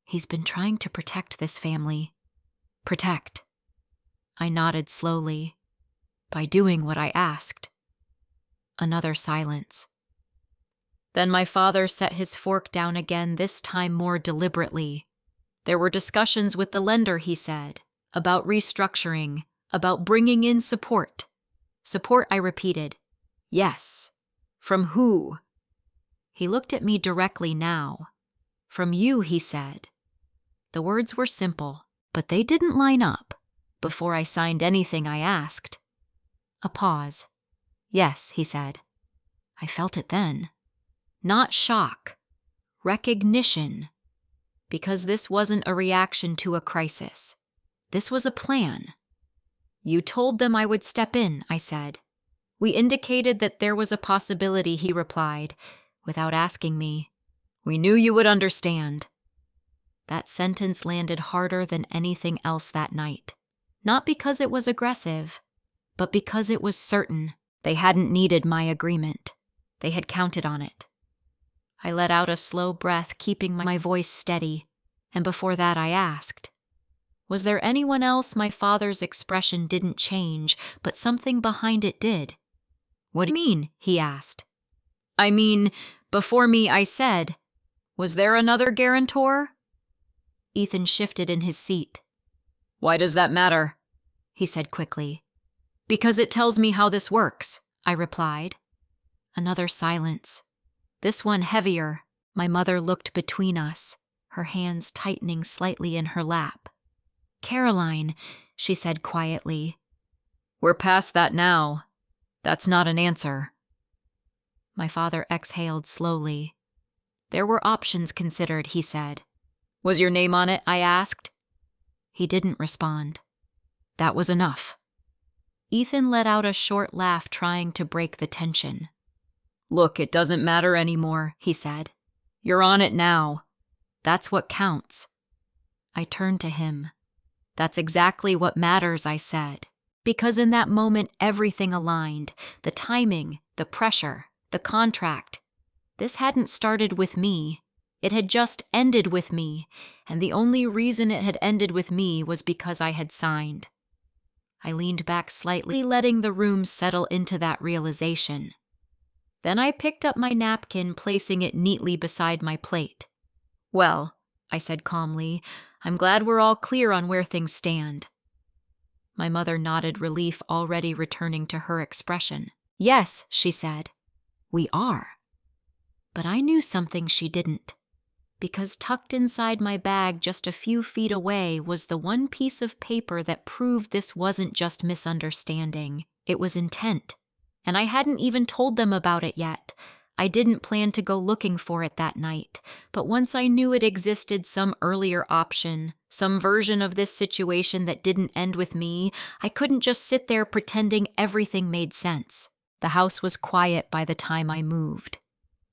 He's been trying to protect this family. Protect. I nodded slowly. By doing what I asked. Another silence. Then my father set his fork down again, this time more deliberately. There were discussions with the lender, he said, about restructuring, about bringing in support. Support, I repeated. Yes. From who? He looked at me directly now. From you, he said. The words were simple, but they didn't line up. Before I signed anything, I asked. A pause. Yes, he said. I felt it then. Not shock. Recognition. Because this wasn't a reaction to a crisis. This was a plan. You told them I would step in, I said. We indicated that there was a possibility, he replied, without asking me. We knew you would understand. That sentence landed harder than anything else that night. Not because it was aggressive, but because it was certain. They hadn't needed my agreement. They had counted on it. I let out a slow breath, keeping my voice steady, and before that I asked. Was there anyone else? My father's expression didn't change, but something behind it did. What do you mean? He asked. I mean, before me, I said. Was there another guarantor? Ethan shifted in his seat. Why does that matter? He said quickly. Because it tells me how this works, I replied. Another silence. This one heavier. My mother looked between us, her hands tightening slightly in her lap. Caroline, she said quietly. We're past that now. That's not an answer. My father exhaled slowly. There were options considered, he said. Was your name on it? I asked. He didn't respond. That was enough. Ethan let out a short laugh, trying to break the tension. Look, it doesn't matter anymore, he said. You're on it now. That's what counts. I turned to him. "That's exactly what matters," I said. Because in that moment everything aligned. The timing, the pressure, the contract. This hadn't started with me. It had just ended with me, and the only reason it had ended with me was because I had signed. I leaned back slightly, letting the room settle into that realization. Then I picked up my napkin, placing it neatly beside my plate. "Well," I said calmly, "I'm glad we're all clear on where things stand." My mother nodded, relief already returning to her expression. "Yes," she said, "we are." But I knew something she didn't, because tucked inside my bag just a few feet away was the one piece of paper that proved this wasn't just misunderstanding. It was intent, and I hadn't even told them about it yet. I didn't plan to go looking for it that night, but once I knew it existed, some earlier option, some version of this situation that didn't end with me, I couldn't just sit there pretending everything made sense. The house was quiet by the time I moved.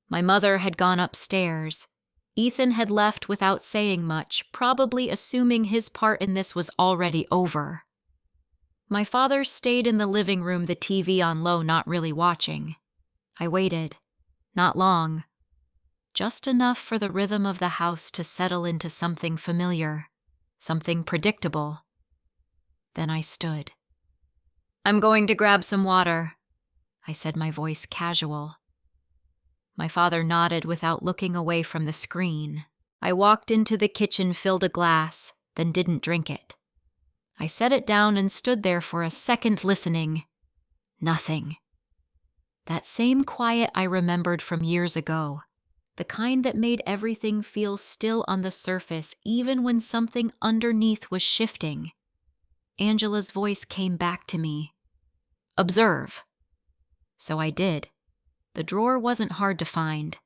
My mother had gone upstairs. Ethan had left without saying much, probably assuming his part in this was already over. My father stayed in the living room, the TV on low, not really watching. I waited. Not long. Just enough for the rhythm of the house to settle into something familiar, something predictable. Then I stood. "I'm going to grab some water," I said, my voice casual. My father nodded without looking away from the screen. I walked into the kitchen, filled a glass, then didn't drink it. I set it down and stood there for a second, listening. Nothing. That same quiet I remembered from years ago, the kind that made everything feel still on the surface even when something underneath was shifting. Angela's voice came back to me. "Observe." So I did. The drawer wasn't hard to find.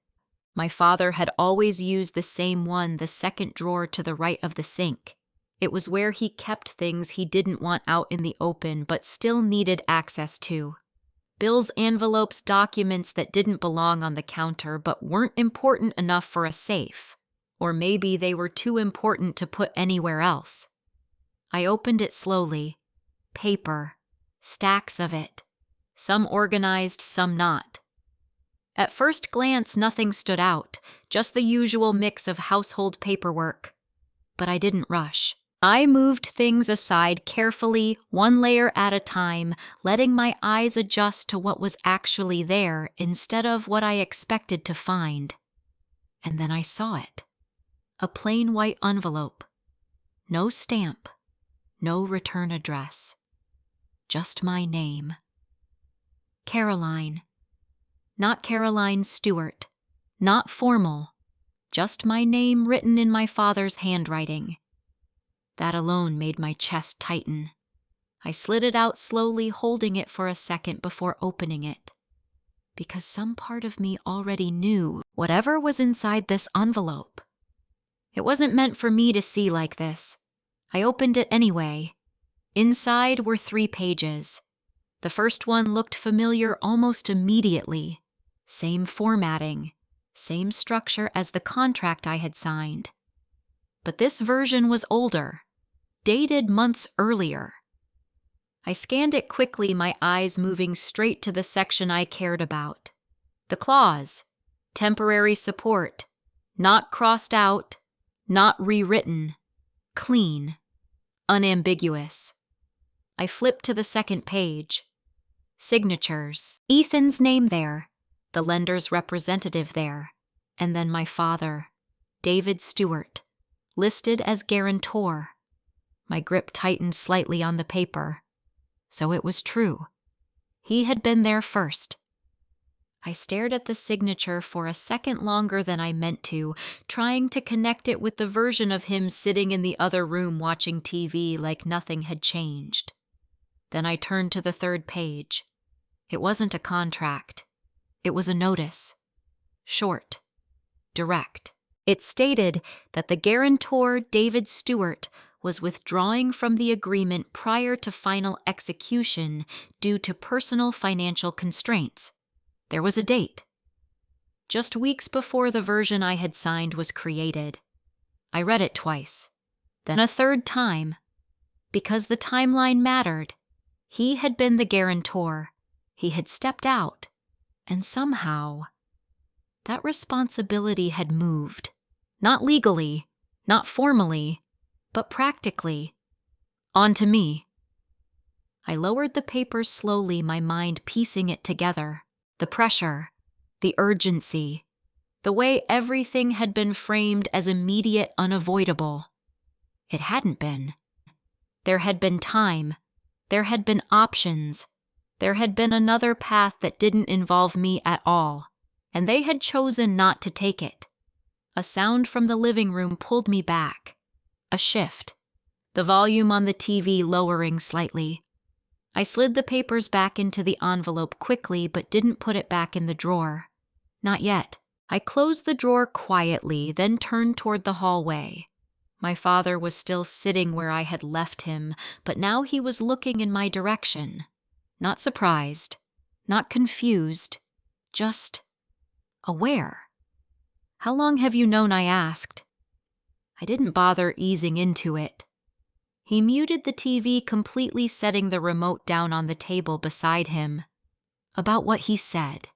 My father had always used the same one, the second drawer to the right of the sink. It was where he kept things he didn't want out in the open but still needed access to. Bills, envelopes, documents that didn't belong on the counter but weren't important enough for a safe. Or maybe they were too important to put anywhere else. I opened it slowly. Paper. Stacks of it. Some organized, some not. At first glance, nothing stood out, just the usual mix of household paperwork. But I didn't rush. I moved things aside carefully, one layer at a time, letting my eyes adjust to what was actually there instead of what I expected to find. And then I saw it. A plain white envelope. No stamp. No return address. Just my name. Caroline. Not Caroline Stewart. Not formal. Just my name written in my father's handwriting. That alone made my chest tighten. I slid it out slowly, holding it for a second before opening it. Because some part of me already knew whatever was inside this envelope. It wasn't meant for me to see like this. I opened it anyway. Inside were 3 pages. The first one looked familiar almost immediately. Same formatting, same structure as the contract I had signed. But this version was older, dated months earlier. I scanned it quickly, my eyes moving straight to the section I cared about. The clause, temporary support, not crossed out, not rewritten, clean, unambiguous. I flipped to the second page. Signatures. Ethan's name there, the lender's representative there, and then my father, David Stewart, listed as guarantor. My grip tightened slightly on the paper. So it was true. He had been there first. I stared at the signature for a second longer than I meant to, trying to connect it with the version of him sitting in the other room watching TV like nothing had changed. Then I turned to the third page. It wasn't a contract. It was a notice. Short. Direct. It stated that the guarantor, David Stewart, was withdrawing from the agreement prior to final execution due to personal financial constraints. There was a date. Just weeks before the version I had signed was created. I read it twice. Then a third time, because the timeline mattered. He had been the guarantor. He had stepped out, and somehow that responsibility had moved. Not legally, not formally, but practically, onto me. I lowered the papers slowly, my mind piecing it together. The pressure, the urgency, the way everything had been framed as immediate, unavoidable. It hadn't been. There had been time. There had been options. There had been another path that didn't involve me at all, and they had chosen not to take it. A sound from the living room pulled me back. A shift. The volume on the TV lowering slightly. I slid the papers back into the envelope quickly, but didn't put it back in the drawer. Not yet. I closed the drawer quietly, then turned toward the hallway. My father was still sitting where I had left him, but now he was looking in my direction. Not surprised, not confused, just aware. "How long have you known?" I asked. I didn't bother easing into it. He muted the TV completely, setting the remote down on the table beside him. About what he said.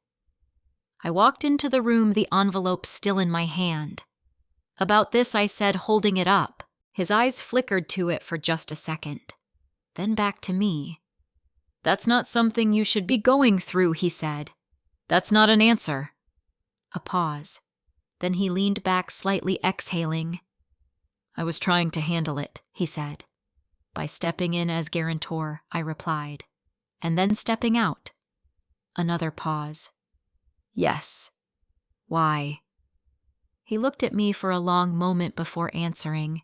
I walked into the room, the envelope still in my hand. "About this," I said, holding it up. His eyes flickered to it for just a second, then back to me. "That's not something you should be going through," he said. "That's not an answer." A pause. Then he leaned back slightly, exhaling. "I was trying to handle it," he said. "By stepping in as guarantor," I replied. "And then stepping out." Another pause. "Yes. Why?" He looked at me for a long moment before answering.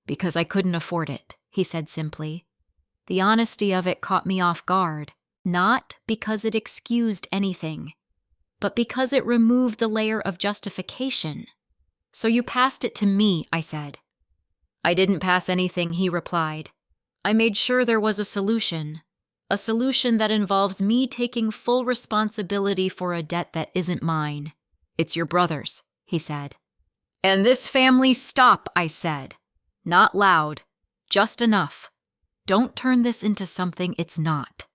"Because I couldn't afford it," he said simply. The honesty of it caught me off guard, not because it excused anything, but because it removed the layer of justification. "So you passed it to me," I said. "I didn't pass anything," he replied. "I made sure there was a solution that involves me taking full responsibility for a debt that isn't mine. It's your brother's," he said. "And this family—" "Stop," I said. Not loud, just enough. "Don't turn this into something it's not."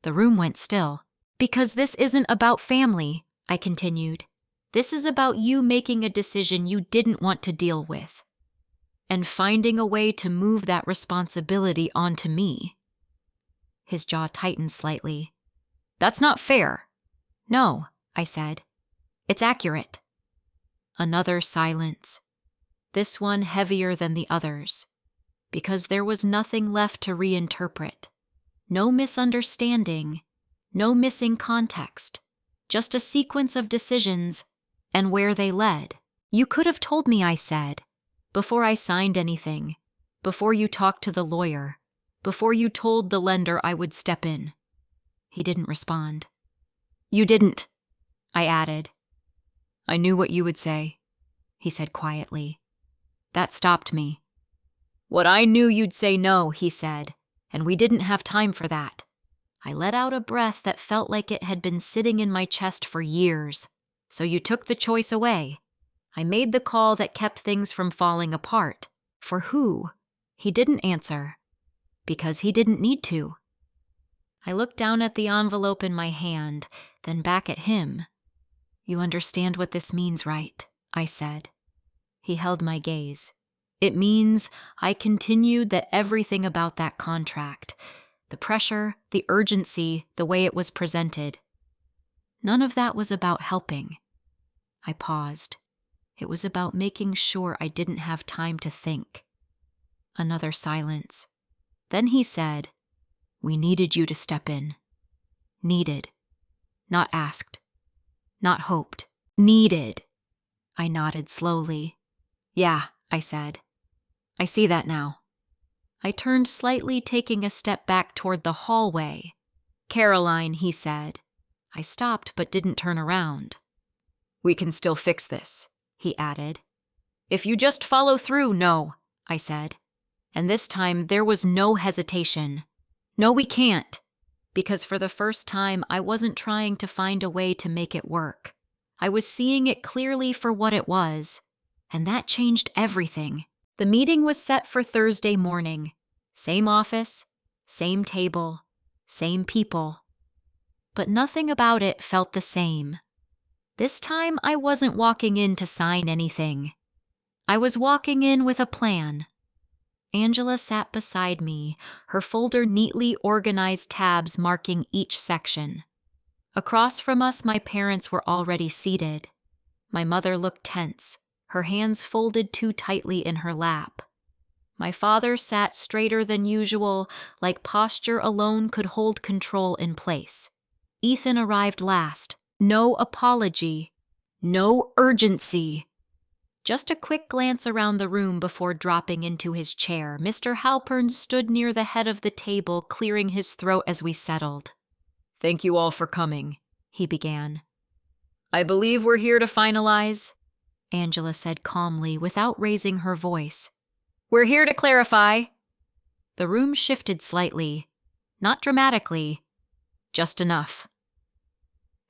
The room went still. "Because this isn't about family," I continued. "This is about you making a decision you didn't want to deal with, and finding a way to move that responsibility onto me." His jaw tightened slightly. "That's not fair." "No," I said. "It's accurate." Another silence. This one heavier than the others, because there was nothing left to reinterpret. No misunderstanding, no missing context, just a sequence of decisions and where they led. "You could have told me," I said, "before I signed anything, before you talked to the lawyer, before you told the lender I would step in." He didn't respond. "You didn't," I added. "I knew what you would say," he said quietly. That stopped me. "What I knew you'd say no," he said, "and we didn't have time for that." I let out a breath that felt like it had been sitting in my chest for years. "So you took the choice away." I made the call that kept things from falling apart. For who? He didn't answer. Because he didn't need to. I looked down at the envelope in my hand, then back at him. "You understand what this means, right?" I said. He held my gaze. "It means," I continued, "that everything about that contract, the pressure, the urgency, the way it was presented, none of that was about helping." I paused. It was about making sure I didn't have time to think. Another silence. Then he said, "We needed you to step in." Needed. Not asked. Not hoped. Needed. I nodded slowly. "Yeah," I said. "I see that now." I turned slightly, taking a step back toward the hallway. "Caroline," he said. I stopped but didn't turn around. "We can still fix this," he added. "If you just follow through." "No," I said. And this time there was no hesitation. "No, we can't." Because for the first time I wasn't trying to find a way to make it work. I was seeing it clearly for what it was, and that changed everything. The meeting was set for Thursday morning. Same office, same table, same people. But nothing about it felt the same. This time I wasn't walking in to sign anything. I was walking in with a plan. Angela sat beside me, her folder neatly organized tabs marking each section. Across from us, my parents were already seated. My mother looked tense, her hands folded too tightly in her lap. My father sat straighter than usual, like posture alone could hold control in place. Ethan arrived last. No apology. No urgency. Just a quick glance around the room before dropping into his chair, Mr. Halpern stood near the head of the table, clearing his throat as we settled. "Thank you all for coming," he began. "I believe we're here to finalize," Angela said calmly, without raising her voice. "We're here to clarify." The room shifted slightly. Not dramatically. Just enough.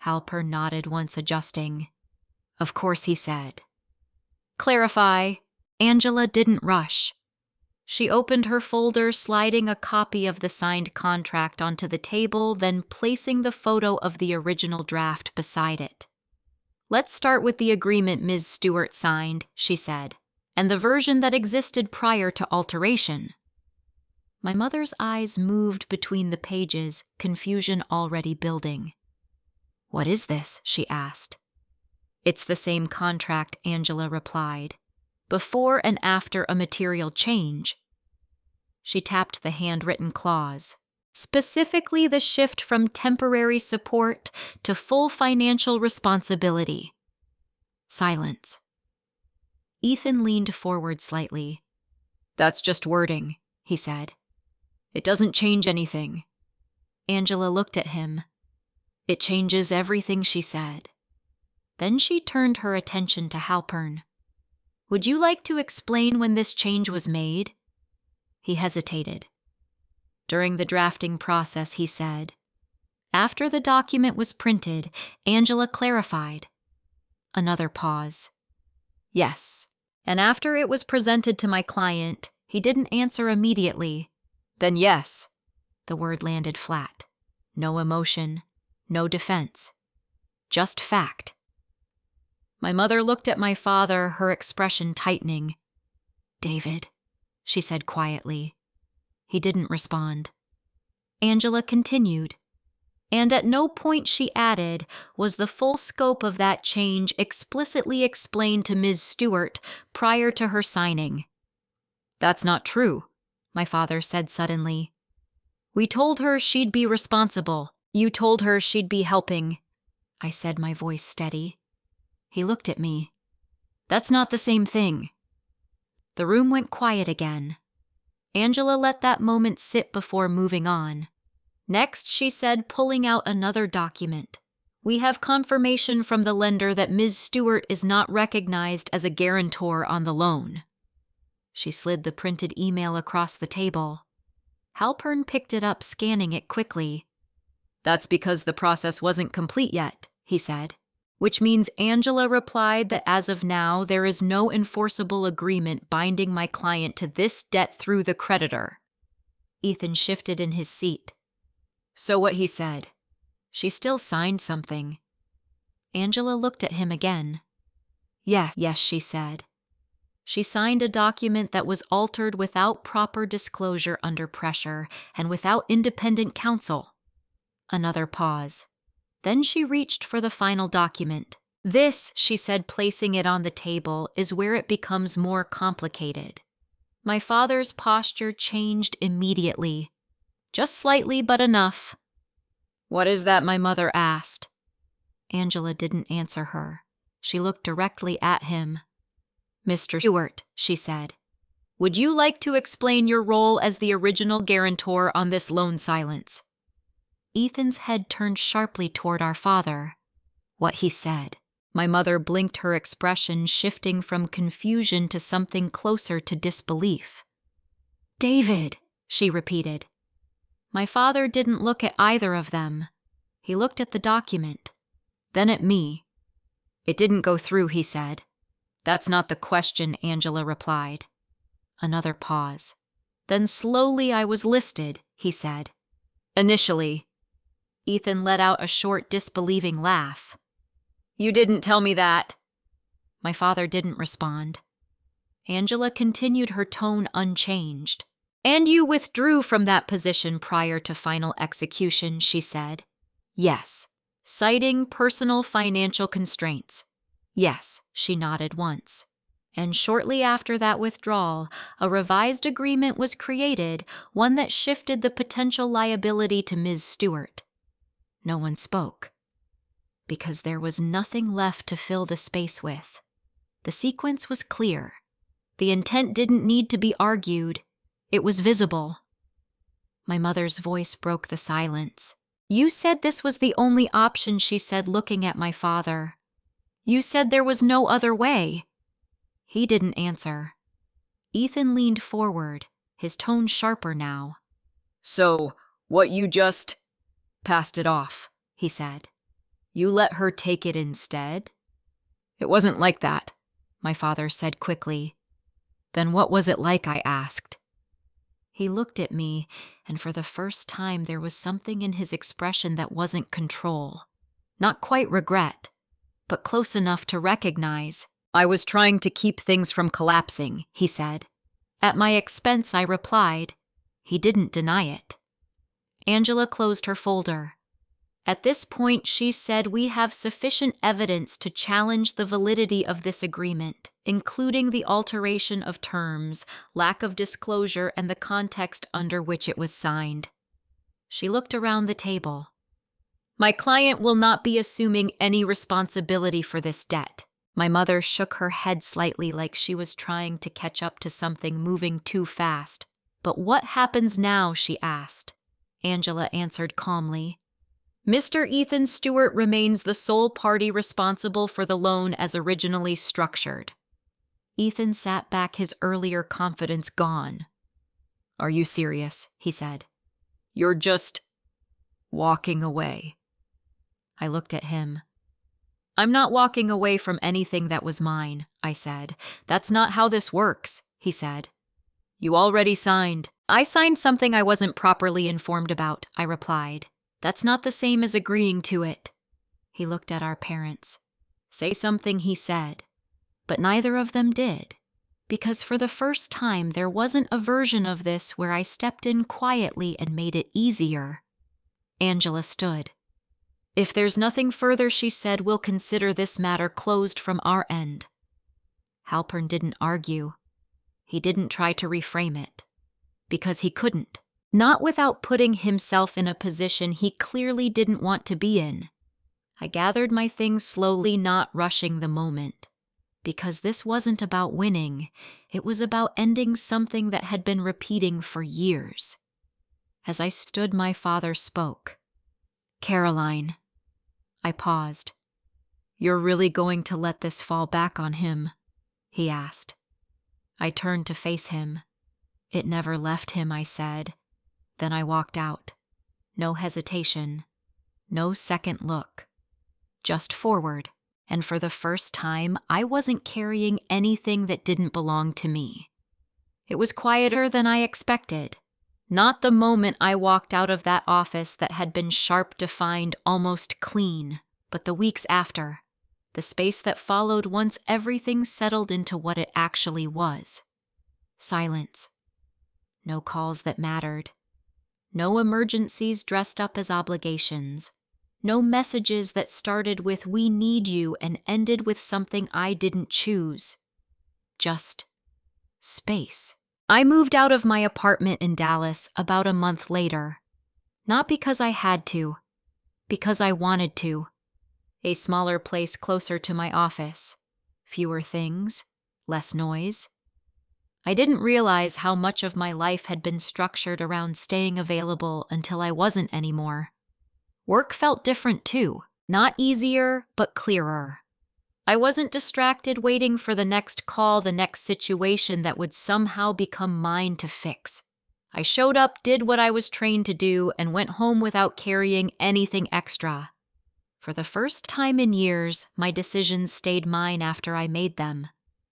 Halpern nodded once, adjusting. "Of course," he said. "Clarify." Angela didn't rush. She opened her folder, sliding a copy of the signed contract onto the table, then placing the photo of the original draft beside it. "Let's start with the agreement Ms. Stewart signed," she said, "and the version that existed prior to alteration." My mother's eyes moved between the pages, confusion already building. "What is this?" she asked. "It's the same contract," Angela replied. "Before and after a material change." She tapped the handwritten clause. "Specifically the shift from temporary support to full financial responsibility." Silence. Ethan leaned forward slightly. "That's just wording," he said. "It doesn't change anything." Angela looked at him. "It changes everything," she said. Then she turned her attention to Halpern. "Would you like to explain when this change was made?" He hesitated. "During the drafting process," he said. "After the document was printed, Angela clarified." Another pause. "Yes. And after it was presented to my client, he didn't answer immediately." "Then yes." The word landed flat. No emotion, no defense. Just fact. My mother looked at my father, her expression tightening. "David," she said quietly. He didn't respond. Angela continued. "And at no point," she added, "was the full scope of that change explicitly explained to Ms. Stewart prior to her signing." "That's not true," my father said suddenly. "We told her she'd be responsible. You told her she'd be helping," I said, my voice steady. He looked at me. "That's not the same thing." The room went quiet again. Angela let that moment sit before moving on. "Next," she said, pulling out another document. "We have confirmation from the lender that Ms. Stewart is not recognized as a guarantor on the loan." She slid the printed email across the table. Halpern picked it up, scanning it quickly. "That's because the process wasn't complete yet," he said. "Which means," Angela replied, "that as of now, there is no enforceable agreement binding my client to this debt through the creditor." Ethan shifted in his seat. "So what he said. She still signed something." Angela looked at him again. Yes, she said. She signed a document that was altered without proper disclosure under pressure and without independent counsel." Another pause. Then she reached for the final document. "This," she said, placing it on the table, "is where it becomes more complicated." My father's posture changed immediately. Just slightly, but enough. "What is that?" my mother asked. Angela didn't answer her. She looked directly at him. "Mr. Stewart," she said, "would you like to explain your role as the original guarantor on this loan silence?" Ethan's head turned sharply toward our father. What he said. My mother blinked, her expression shifting from confusion to something closer to disbelief. "David," she repeated. My father didn't look at either of them. He looked at the document, then at me. "It didn't go through," he said. "That's not the question," Angela replied. Another pause. Then slowly I was listed, he said. Initially. Ethan let out a short, disbelieving laugh. You didn't tell me that. My father didn't respond. Angela continued, her tone unchanged. And you withdrew from that position prior to final execution, she said. Yes. Citing personal financial constraints. Yes, she nodded once. And shortly after that withdrawal, a revised agreement was created, one that shifted the potential liability to Ms. Stewart. No one spoke, because there was nothing left to fill the space with. The sequence was clear. The intent didn't need to be argued. It was visible. My mother's voice broke the silence. You said this was the only option, she said, looking at my father. You said there was no other way. He didn't answer. Ethan leaned forward, his tone sharper now. So, what you just passed it off, he said. You let her take it instead? It wasn't like that, my father said quickly. Then what was it like, I asked. He looked at me, and for the first time there was something in his expression that wasn't control. Not quite regret, but close enough to recognize. I was trying to keep things from collapsing, he said. At my expense, I replied. He didn't deny it. Angela closed her folder. At this point, she said, we have sufficient evidence to challenge the validity of this agreement, including the alteration of terms, lack of disclosure, and the context under which it was signed. She looked around the table. My client will not be assuming any responsibility for this debt. My mother shook her head slightly, like she was trying to catch up to something moving too fast. But what happens now, she asked. Angela answered calmly. Mr. Ethan Stewart remains the sole party responsible for the loan as originally structured. Ethan sat back, his earlier confidence gone. Are you serious? He said. You're just walking away. I looked at him. I'm not walking away from anything that was mine, I said. That's not how this works, he said. You already signed. I signed something I wasn't properly informed about, I replied. That's not the same as agreeing to it. He looked at our parents. Say something, he said. But neither of them did, because for the first time there wasn't a version of this where I stepped in quietly and made it easier. Angela stood. If there's nothing further, she said, we'll consider this matter closed from our end. Halpern didn't argue. He didn't try to reframe it, because he couldn't. Not without putting himself in a position he clearly didn't want to be in. I gathered my things slowly, not rushing the moment, because this wasn't about winning. It was about ending something that had been repeating for years. As I stood, my father spoke. Caroline. I paused. You're really going to let this fall back on him? He asked. I turned to face him. It never left him, I said. Then I walked out. No hesitation. No second look. Just forward. And for the first time, I wasn't carrying anything that didn't belong to me. It was quieter than I expected. Not the moment I walked out of that office that had been sharp, defined, almost clean, but the weeks after. The space that followed once everything settled into what it actually was. Silence. No calls that mattered. No emergencies dressed up as obligations. No messages that started with "we need you" and ended with something I didn't choose. Just space. I moved out of my apartment in Dallas about a month later. Not because I had to, because I wanted to. A smaller place closer to my office. Fewer things, less noise. I didn't realize how much of my life had been structured around staying available until I wasn't anymore. Work felt different too, not easier, but clearer. I wasn't distracted waiting for the next call, the next situation that would somehow become mine to fix. I showed up, did what I was trained to do, and went home without carrying anything extra. For the first time in years, my decisions stayed mine after I made them.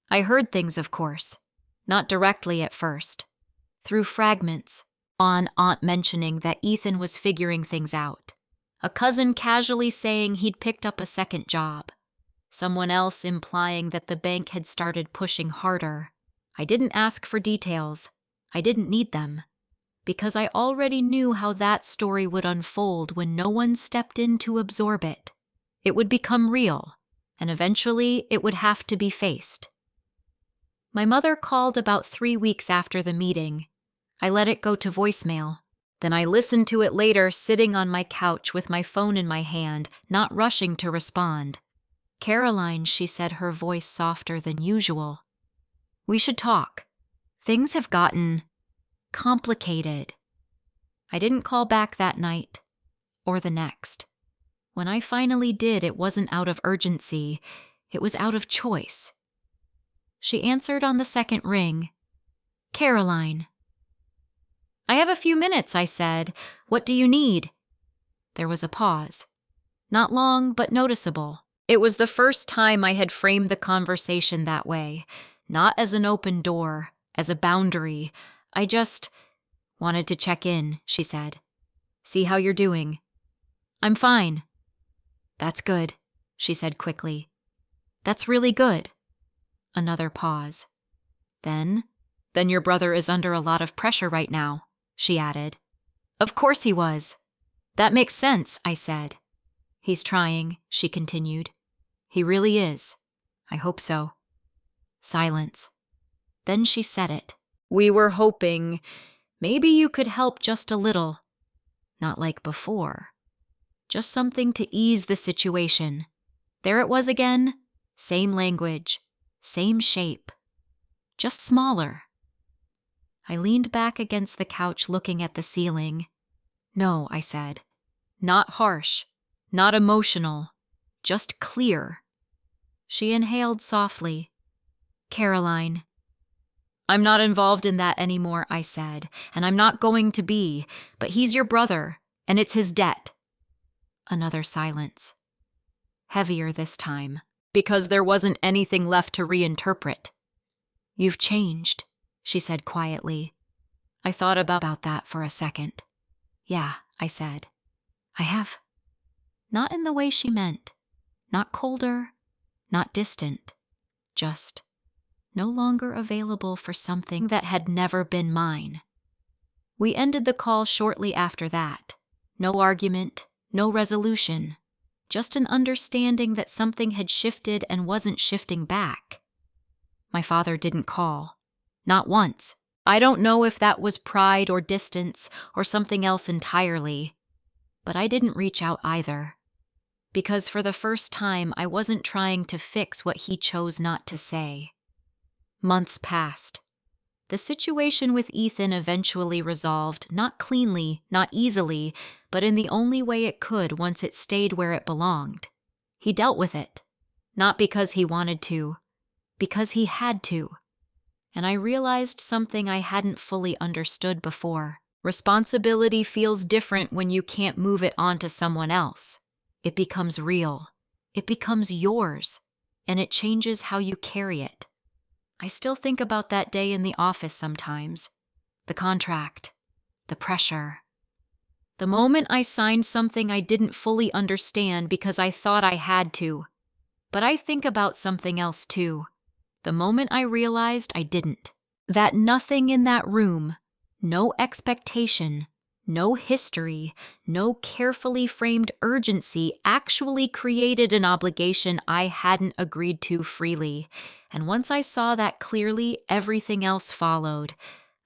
I heard things, of course. Not directly at first. Through fragments. On Aunt mentioning that Ethan was figuring things out. A cousin casually saying he'd picked up a second job. Someone else implying that the bank had started pushing harder. I didn't ask for details. I didn't need them. Because I already knew how that story would unfold when no one stepped in to absorb it. It would become real, and eventually it would have to be faced. My mother called about 3 weeks after the meeting. I let it go to voicemail. Then I listened to it later sitting on my couch with my phone in my hand, not rushing to respond. "Caroline," she said, her voice softer than usual. "We should talk. Things have gotten complicated." I didn't call back that night, or the next. When I finally did, it wasn't out of urgency. It was out of choice. She answered on the second ring. "Caroline." "I have a few minutes," I said. "What do you need?" There was a pause. Not long, but noticeable. It was the first time I had framed the conversation that way. Not as an open door, as a boundary. "I just wanted to check in," she said. "See how you're doing." "I'm fine." "That's good," she said quickly. "That's really good." Another pause. Then your brother is under a lot of pressure right now," she added. "Of course he was." "That makes sense," I said. "He's trying," she continued. "He really is. I hope so." Silence. Then she said it. "We were hoping maybe you could help just a little. Not like before. Just something to ease the situation." There it was again. Same language. Same shape. Just smaller. I leaned back against the couch looking at the ceiling. "No," I said. "Not harsh. Not emotional. Just clear." She inhaled softly. "Caroline." "I'm not involved in that anymore," I said, "and I'm not going to be, but he's your brother, and it's his debt." Another silence. Heavier this time, because there wasn't anything left to reinterpret. "You've changed," she said quietly. I thought about that for a second. "Yeah," I said. "I have." Not in the way she meant. Not colder, not distant. Just no longer available for something that had never been mine. We ended the call shortly after that. No argument, no resolution. Just an understanding that something had shifted and wasn't shifting back. My father didn't call. Not once. I don't know if that was pride or distance or something else entirely. But I didn't reach out either. Because for the first time, I wasn't trying to fix what he chose not to say. Months passed. The situation with Ethan eventually resolved, not cleanly, not easily, but in the only way it could once it stayed where it belonged. He dealt with it. Not because he wanted to, because he had to. And I realized something I hadn't fully understood before. Responsibility feels different when you can't move it onto someone else. It becomes real. It becomes yours. And it changes how you carry it. I still think about that day in the office sometimes. The contract. The pressure. The moment I signed something I didn't fully understand because I thought I had to. But I think about something else too. The moment I realized I didn't. That nothing in that room, no expectation, no history, no carefully framed urgency actually created an obligation I hadn't agreed to freely. And once I saw that clearly, everything else followed.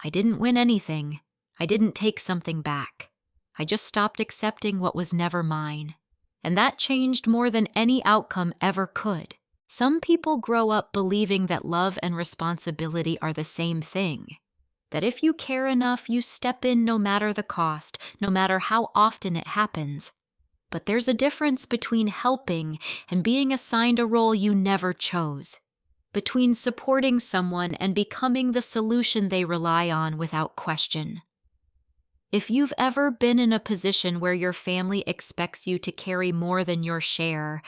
I didn't win anything. I didn't take something back. I just stopped accepting what was never mine. And that changed more than any outcome ever could. Some people grow up believing that love and responsibility are the same thing. That if you care enough, you step in no matter the cost, no matter how often it happens. But there's a difference between helping and being assigned a role you never chose. Between supporting someone and becoming the solution they rely on without question. If you've ever been in a position where your family expects you to carry more than your share,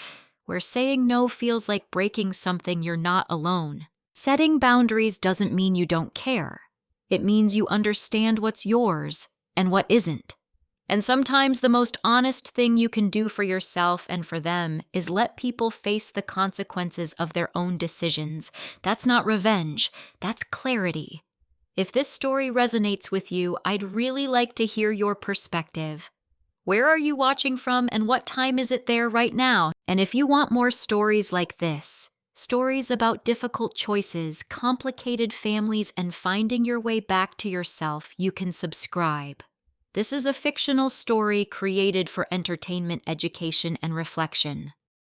where saying no feels like breaking something you're not alone, Setting boundaries doesn't mean you don't care. It means you understand what's yours and what isn't. And sometimes the most honest thing you can do for yourself and for them is let people face the consequences of their own decisions. That's not revenge, that's clarity. If this story resonates with you, I'd really like to hear your perspective. Where are you watching from and what time is it there right now? And if you want more stories like this, stories about difficult choices, complicated families, and finding your way back to yourself, you can subscribe. This is a fictional story created for entertainment, education, and reflection.